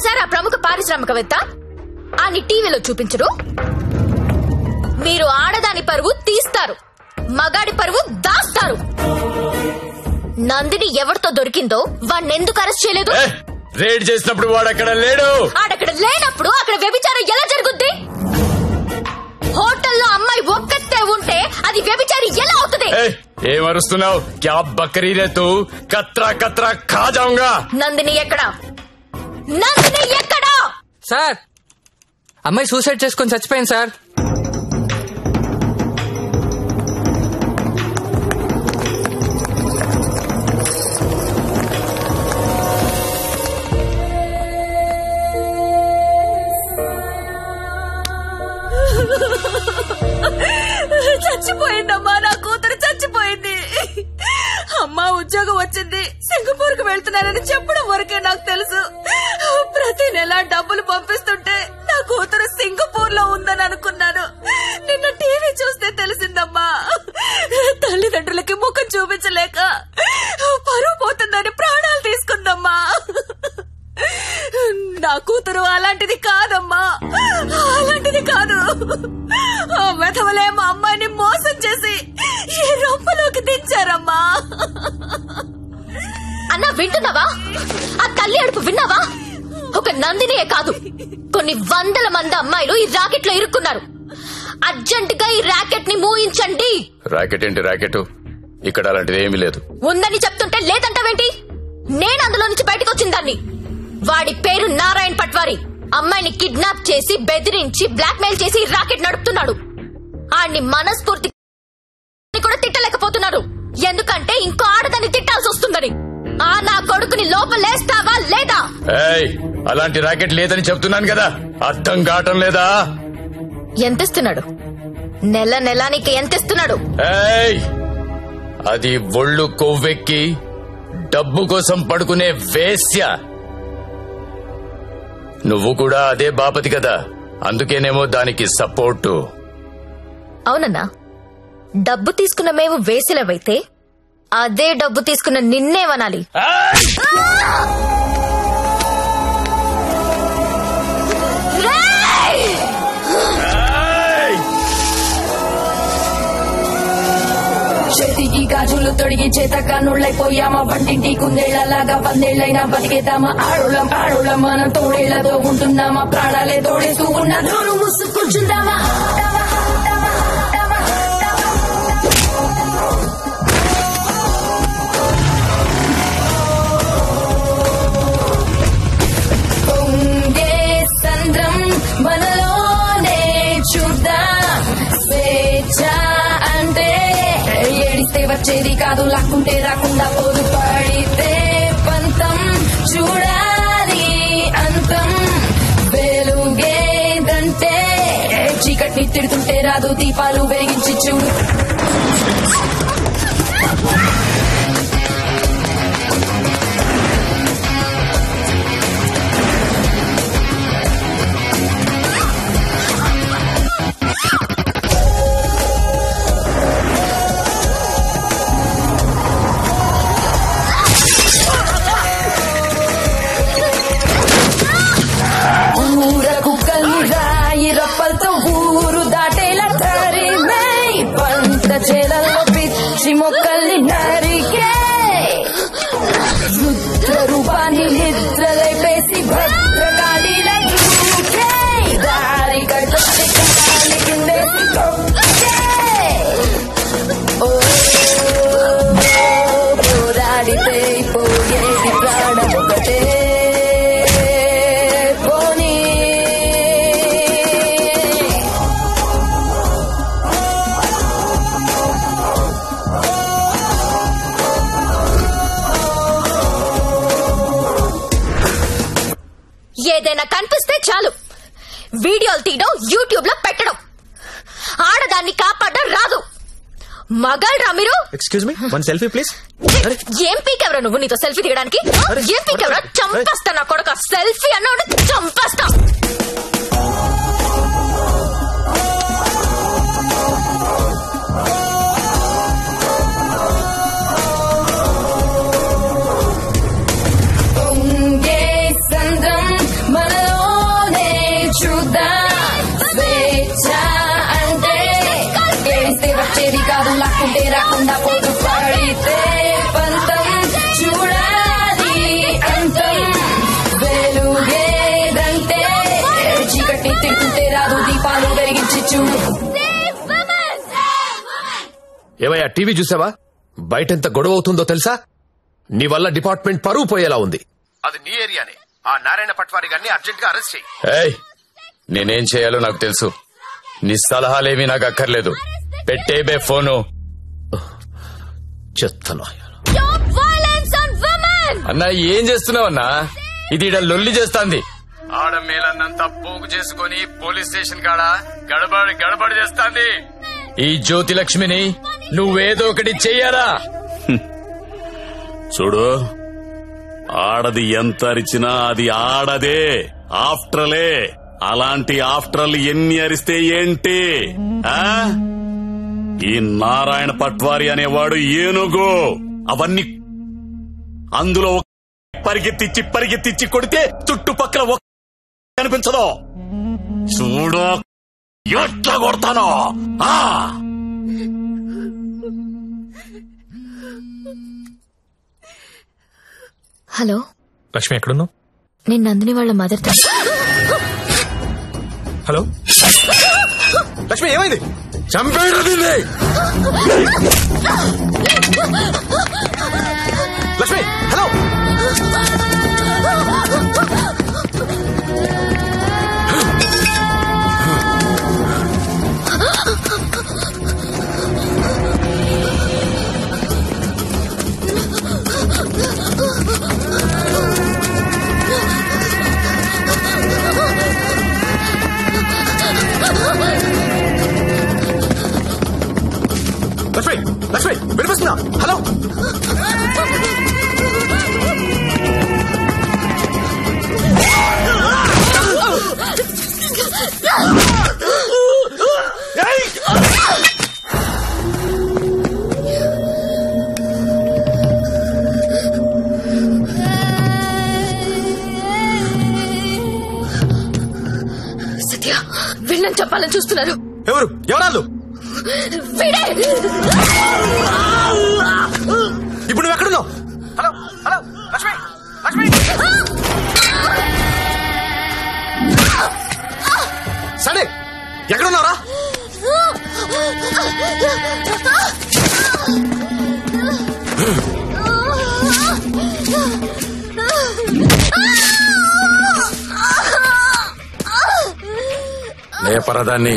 సార్ ఆ ప్రముఖ పారిశ్రామికవేత్త? అని టీవీలో చూపించరు. మీరు ఆడదాని పరువు తీస్తారు, మగాడి పరువు దాస్తారు. నందిని ఎవరితో దొరికిందో వాడిని ఎందుకు అరెస్ట్ చేయలేదు? రేడ్ చేసినప్పుడు వాడు అక్కడ లేడు. ఆడక్కడ లేనప్పుడు అక్కడ వ్యభిచారం ఎలా జరుగుద్ది? హోటల్లో అమ్మాయి ఒక్కతే ఉంటే అది వ్యభిచారి ఎలా అవుతుంది? ఏమరుస్తున్నావు? క్యా బకరీ రే తూ? కత్రా కత్రా ఖా జాऊंगा. నందిని ఎక్కడా? నందిని ఎక్కడా? సార్, అమ్మాయి సూసైడ్ చేసుకొని చచ్చిపోయింది సార్. చచ్చిపోయిందమ్మా, నా కూతురు చచ్చిపోయింది. అమ్మా ఉద్యోగం వచ్చింది, సింగపూర్ కు వెళ్తున్నానని చెప్పడం వరకే నాకు తెలుసు. ప్రతి నెల డబ్బులు పంపిస్తుంటే నా కూతురు సింగపూర్ లో ఉందని అనుకున్నాను. నిన్న టీవీ చూస్తే తెలిసిందమ్మా. తల్లిదండ్రులకి ముఖం చూపించలేక పరువు పోతుందని ప్రాణాలు తీసుకుందమ్మా. నా కూతురు అలాంటిది కాదమ్మా, అలాంటిది కాదు. వెధవలే మా అమ్మాయిని మోసం చేసి ఈ రొంపలోకి దించారమ్మా. అన్నా వింటున్నావా? ఆ తల్లి అడుపు విన్నావా? ఒక నందినియే కాదు, కొన్ని వందల మంది అమ్మాయిలు ఈ రాకెట్ లో ఇరుక్కున్నారు. అర్జెంట్ గా ఈ రాకెట్ ని మూయించండి. రాకెట్ ఏంటి రాకెట్? ఇక్కడ అలాంటిది ఏమీ లేదు. ఉందని చెప్తుంటే లేదంటావేంటి? నేను అందులో నుంచి బయటకు వచ్చిన దాన్ని. వాడి పేరు నారాయణ్ పట్వారి. అమ్మాయిని కిడ్నాప్ చేసి బెదిరించి బ్లాక్మెయిల్ చేసి రాకెట్ నడుపుతున్నాడు. ఆడిని మనస్ఫూర్తి కూడా తిట్టలేకపోతున్నారు, ఎందుకంటే ఇంకో ఆడదాన్ని తిట్టాల్సి వస్తుందని. ఆ నా కొడుకుని లోపలేస్తావా లేదా? అలాంటి రాకెట్ లేదని చెప్తున్నాను కదా, అర్థం కావటం లేదా? ఎంతిస్తున్నాడు? నెల నెలానికి ఎంతిస్తున్నాడు? అది ఒళ్ళు కొవ్వెక్కి డబ్బు కోసం పడుకునే వేశ్య. నువ్వు కూడా అదే బాపతి కదా, అందుకేనేమో దానికి సపోర్టు. అవునన్నా, డబ్బు తీసుకున్న మేము వేసిలవైతే అదే డబ్బు తీసుకున్న నిన్నేమనాలి? చేతికి గాజులు తొడిగి చేతగా నుళ్ళైపోయామా, వంటింటి కుందేళ్లలాగా వందేళ్లైనా బతికేద్దామా. ఆడోళ్ళం మనం తోడేళ్లతో ఉంటున్నామా, ప్రాణాలే తోడేస్తూ ఉన్న నోరు మూసుకుంటుందామా. వచ్చేది కాదు లాక్కుంటే రాకుండా పోదు పడితే పంతం చూడాలి అంతం వెలుగేదంటే చీకటిని తిడుతుంటే రాదు దీపాలు వెలిగించి చూడు రప్పలతో ఊరు దాటేలా తరిమే పంట చేలలో పిచ్చి మొక్కల్ని నరికే రుద్ర రూపాన్ని నిద్రలేపేసి భద్రకాళిలా దూకే దారి కట్టొచ్చి కాలి కిందేసి తొక్కే పోరాడితే పోయేది ప్రాణం ఒకటే ఏదైనా కనిపిస్తే చాలు వీడియోలు తీయడం యూట్యూబ్ లో పెట్టడం ఆడదాన్ని కాపాడడం రాదు మగాళ్ళరా మీరు excuse me one selfie please ఏం పీకెవరా నువ్వు నీతో సెల్ఫీ దిగడానికి ఏం పీకెవరా చంపేస్తా నా కొడుక సెల్ఫీ అన్నాడు చంపేస్తా వచ్చేది కాదు లాక్కుంటే రాకుండా పోదు పడితే పంతం చూడాలి అంతం వెలుగేదంటే చీకటి తింటుంటే రాదు దీపాలు వెలిగించి చూడు ఏమయ్యా టీవీ చూసావా బయట ఎంత గొడవ అవుతుందో తెలుసా నీ వల్ల డిపార్ట్మెంట్ పరువు పోయేలా ఉంది అది నీ ఏరియానే ఆ నారాయణ పట్వారి గారిని అర్జెంట్ గా అరెస్ట్ చేయి ఏయ్ నేనేం చేయాలో నాకు తెలుసు నీ సలహాలేమీ నాకు అక్కర్లేదు పెట్టేబే ఫోను చెత్తను అన్నా ఏం చేస్తున్నావన్నా ఇది ఈడ లొల్లి చేస్తాంది ఆడ మేలన్నంతా పోగు చేసుకుని పోలీస్ స్టేషన్ కాడ గడబడి చేస్తాంది ఈ జ్యోతి లక్ష్మిని నువ్వేదో ఒకటి చెయ్యాలా చూడు ఆడది ఎంత అరిచినా అది ఆడదే ఆఫ్టర్లే అలాంటి ఆఫ్టర్లు ఎన్ని అరిస్తే ఏంటి ఈ నారాయణ పట్వారి అనేవాడు ఏనుగు అవన్నీ అందులో పరిగెత్తిచ్చి కొడితే చుట్టుపక్కల కనిపించదు చూడు ఎట్లా కొడతాను హలో లక్ష్మి ఎక్కడున్నావు నేను నందిని వాళ్ళ మదర్ హలో లక్ష్మి ఏమైంది చంపేది లక్ష్మి హలో లక్ష్మి వినిపిస్తుందా హలో సత్య వీళ్ళని చెప్పాలని చూస్తున్నారు ఎవరాళ్ళు ఇప్పుడు నువ్వు ఎక్కడున్నావు హలో హలో లక్ష్మి లక్ష్మి సరే ఎక్కడున్నారా లేపరదాన్ని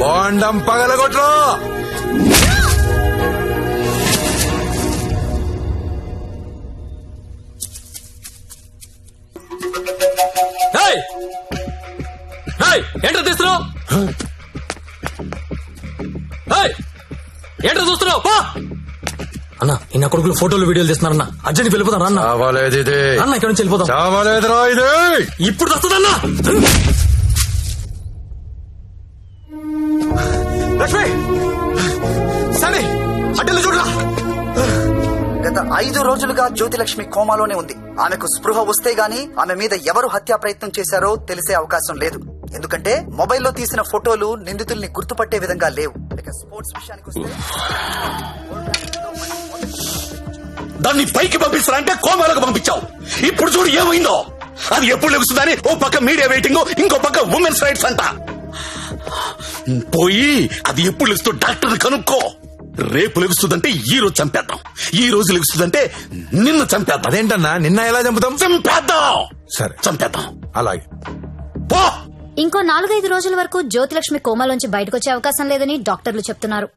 బాండం పగలగొట్లో. ఏంటో తీస్తున్నావు? ఏంటో చూస్తున్నావు? అన్న ఇన్న కొడుకులు ఫోటోలు వీడియోలు తీస్తున్నారన్న. అర్జెంట్ వెళ్ళిపోతాం అన్న. అన్న ఇక్కడ నుంచి వెళ్ళిపోతాం. ఇప్పుడు వస్తుందన్నా. లక్ష్మి సరే అడ్డలు చూడరా. గత 5 రోజులుగా జ్యోతిలక్ష్మి కోమాలోనే ఉంది. ఆమెకు స్పృహ వస్తే గానీ ఆమె మీద ఎవరు హత్యా ప్రయత్నం చేశారో తెలిసే అవకాశం లేదు. ఎందుకంటే మొబైల్లో తీసిన ఫోటోలు నిందితుల్ని గుర్తుపట్టే విధంగా లేవు. ఇక స్పోర్ట్స్ విషయానికి వస్తే దాన్ని పైకి పంపిస్తారంటే కోమాలకు పంపించావు. ఇప్పుడు చూడు ఏమైందో. అది ఎప్పుడు లెగుస్తుందని ఓ పక్క మీడియా వెయిటింగ్, ఇంకో పక్క ఉమెన్స్ రైట్స్ అంట. పోయి అది ఎప్పుడు లెగుస్తూ డాక్టర్ కనుక్కో. రేపు లెగుస్తుందంటే ఈ రోజు చంపేద్దాం, ఈ రోజు లెగుస్తుందంటే నిన్ను చంపేద్దాం. అదేంటన్నా నిన్న ఎలా చంపుతాం? చంపేద్దాం. సరే చంపేద్దాం. అలాగే. ఇంకో 4-5 రోజుల వరకు జ్యోతిలక్ష్మి కోమాలోంచి బయటకొచ్చే అవకాశం లేదని డాక్టర్లు చెప్తున్నారు.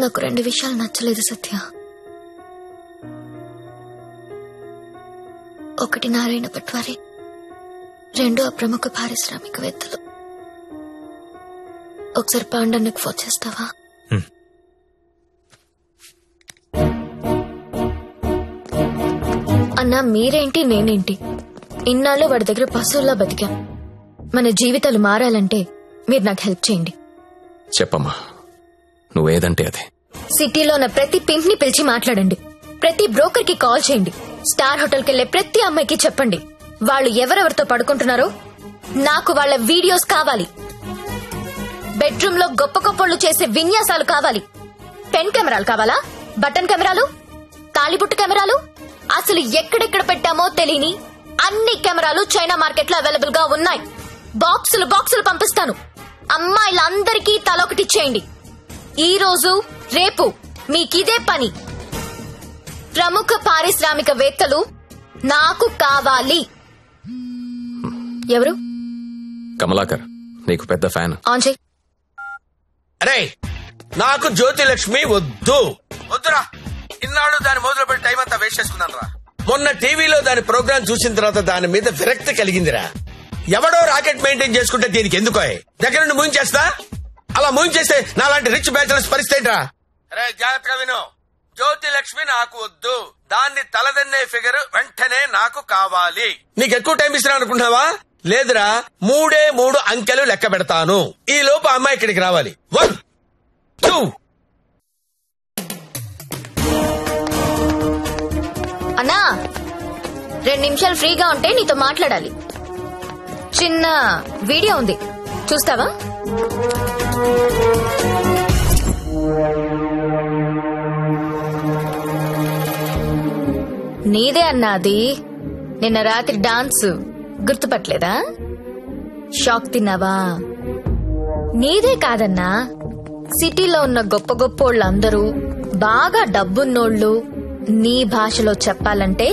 నాకు 2 విషయాలు నచ్చలేదు సత్య. ఒకటి నారాయణ పట్వారి, 2 ప్రముఖ పారిశ్రామికవేత్తలు. ఒకసారి పాండన్నకు ఫోన్ చేస్తావా? అన్నా మీరేంటి నేనేంటి, ఇన్నాళ్ళు వాడి దగ్గర పశువుల్లా బతికాం. మన జీవితాలు మారాలంటే మీరు నాకు హెల్ప్ చేయండి. చెప్పమ్మా, నువ్వేదంటే అదే. సిటీలో ఉన్న ప్రతి పింక్ ని పిలిచి మాట్లాడండి. ప్రతి బ్రోకర్ కి కాల్ చేయండి. స్టార్ హోటల్ కెళ్లే ప్రతి అమ్మాయికి చెప్పండి వాళ్ళు ఎవరెవరితో పడుకుంటున్నారో నాకు వాళ్ళ వీడియోస్ కావాలి. బెడ్రూమ్ లో గొప్ప గొప్పలు చేసే విన్యాసాలు కావాలి. పెన్ కెమెరాలు కావాలా? బటన్ కెమెరాలు, తాళిబుట్టు కెమెరాలు, అసలు ఎక్కడెక్కడ పెట్టామో తెలియని అన్ని కెమెరాలు చైనా మార్కెట్ లో అవైలబుల్ గా ఉన్నాయి. బాక్సులు బాక్సులు పంపిస్తాను. అమ్మాయిలందరికీ తలొకటి చేయండి. ఈ రోజు రేపు మీకిదే పని. ప్రముఖ పారిశ్రామికవేత్తలు నాకు కావాలి. ఎవరు? కమలాకర్, నీకు పెద్ద ఫ్యాన్. ఆన్ చేయి. అరే నాకు జ్యోతిలక్ష్మి వద్దురా. ఇన్నాళ్ళు దాని మొదలు పెట్టి టైం అంతా వేస్ట్ చేసుకున్నాను రా. మొన్న టీవీలో దాని ప్రోగ్రామ్ చూసిన తర్వాత దాని మీద విరక్తి కలిగిందిరా. ఎవడో రాకెట్ మెయింటైన్ చేసుకుంటే దీనికి ఎందుకో దగ్గర నుండి మూయించేస్తా. అలా మూయించేస్తే నాలాంటి రిచ్ బ్యాచులర్స్ పరిస్థితి రా. అరే జాగ్రత్తగా విను. జ్యోతిలక్ష్మి నాకు వద్దు. దాన్ని తలదన్నే ఫిగర్ వెంటనే నాకు కావాలి. నీకు ఎక్కువ టైం ఇస్తున్నా అనుకుంటున్నావా? లేదురా, 3 అంకెలు లెక్క పెడతాను. ఈ లోపు అమ్మాయి ఇక్కడికి రావాలి. 1 2. అన్నా 2 నిమిషాలు ఫ్రీగా ఉంటే నీతో మాట్లాడాలి. చిన్న వీడియో ఉంది, చూస్తావా? నీదే అన్నాది. నిన్న రాత్రి డాన్స్ గుర్తుపట్టలేదా? షాక్ తిన్నావా? నీదే కాదన్నా, సిటీలో ఉన్న గొప్ప గొప్పోళ్ళందరూ బాగా డబ్బున్నోళ్లు. నీ భాషలో చెప్పాలంటే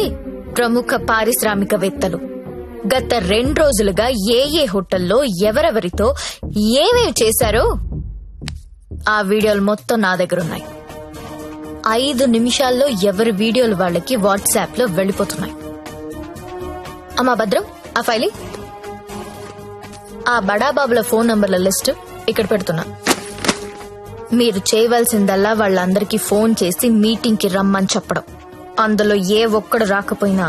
ప్రముఖ పారిశ్రామికవేత్తలు గత 2 రోజులుగా ఏ హోటల్లో ఎవరెవరితో ఏమేమి చేశారో ఆ వీడియోలు మొత్తం నా దగ్గర ఉన్నాయి. 5 నిమిషాల్లో ఎవరి వీడియోలు వాళ్ళకి వాట్సాప్ లో వెళ్లిపోతున్నాయి. అమ్మా భద్రం, ఆ ఫైలి ఆ బడాబాబుల ఫోన్ నంబర్ల లిస్ట్ ఇక్కడ పెడుతున్నా. మీరు చేయవలసిందల్లా వాళ్ళందరికీ ఫోన్ చేసి మీటింగ్ కి రమ్మని చెప్పడం. అందులో ఏ ఒక్కడు రాకపోయినా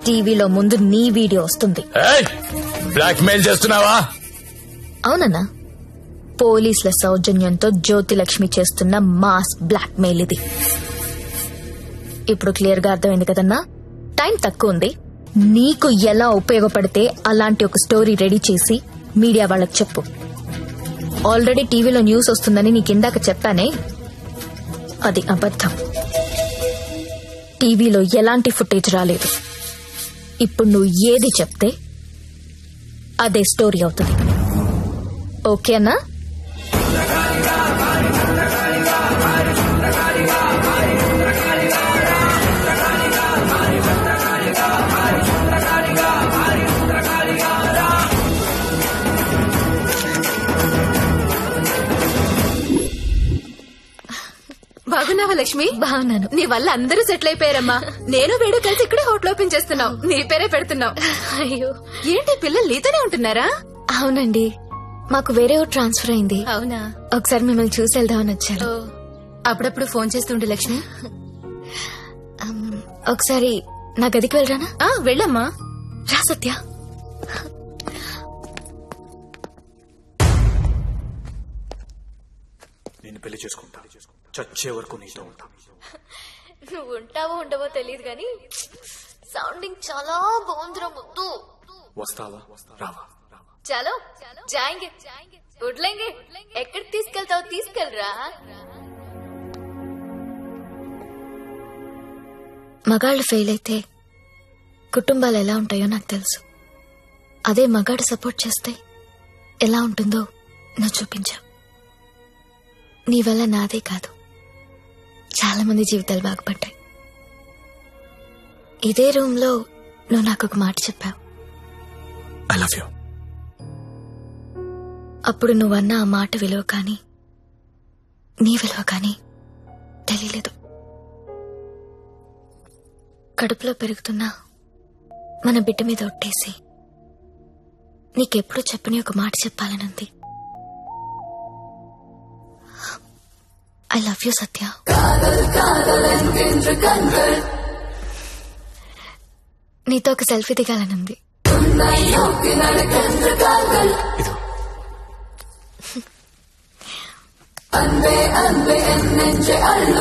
టీవీలో ముందు నీ వీడియో వస్తుంది. బ్లాక్ మెయిల్ చేస్తున్నావా? అవునన్నా, పోలీసుల సౌజన్యంతో జ్యోతిలక్ష్మి చేస్తున్న మాస్ బ్లాక్ మెయిల్ ఇది. ఇప్పుడు క్లియర్ గా అర్థమైంది కదన్నా? టైం తక్కువ ఉంది. నీకు ఎలా ఉపయోగపడితే అలాంటి ఒక స్టోరీ రెడీ చేసి మీడియా వాళ్ళకి చెప్పు. ఆల్రెడీ టీవీలో న్యూస్ వస్తుందని నీకు ఇందాక చెప్పానే, అది అబద్ధం. టీవీలో ఎలాంటి ఫుటేజ్ రాలేదు. ఇప్పుడు నువ్వు ఏది చెప్తే అదే స్టోరీ అవుతుంది. ఓకేనా? బాగున్నావా లక్ష్మి? బాగున్నాను. నీ వల్ల అందరూ సెటిల్ అయిపోయారమ్మా. నేను వేడు కలిసి ఇక్కడే హోటల్ ఓపెన్ చేస్తున్నావు. నీ పేరే పెడుతున్నావు. అయ్యో, ఏంటి పిల్లలు నీతోనే ఉంటున్నారా? అవునండి, మాకు వేరే ఊరు ట్రాన్స్ఫర్ అయింది. అవునా? ఒకసారి మిమ్మల్ని చూసి వెళ్దామని వచ్చారు. అప్పుడప్పుడు ఫోన్ చేస్తుండే లక్ష్మి. ఒకసారి నా గదికి వెళ్ళరానా? వెళ్ళమ్మా. రా సత్య. నేను పెళ్లి చేసుకుంటా, చచ్చే వరకు నీతో ఉంటా. నువ్వు ఉంటావో ఉండవో తెలియదు గాని సౌండింగ్ చాలా బాగుందిరా ముద్దు. వస్తావా రావా? చలో జాయింగే వడ్లేంగే. ఎక్కడికి తీసుకెళ్తావు? తీసుకెళ్ళరా. మగాళ్ళు ఫెయిల్ అయితే కుటుంబాలు ఎలా ఉంటాయో నాకు తెలుసు. అదే మగాడు సపోర్ట్ చేస్తే ఎలా ఉంటుందో నువ్వు చూపించావు. నీ వల్ల నాదే కాదు, చాలా మంది జీవితాలు బాగుపడ్డాయి. ఇదే రూమ్ లో నువ్వు నాకు ఒక మాట చెప్పావు. I love you. అప్పుడు నువ్వన్న ఆ మాట విలువ కానీ నీ విలువ కానీ తెలియలేదు. కడుపులో పెరుగుతున్నా మన బిడ్డ మీద ఒట్టేసి నీకెప్పుడు చెప్పని ఒక మాట చెప్పాలనుంది. I love you Satya. నీతో ఒక సెల్ఫీ దిగాలనుంది. అన్వే అన్వే ఎన్నెంచే అల్లు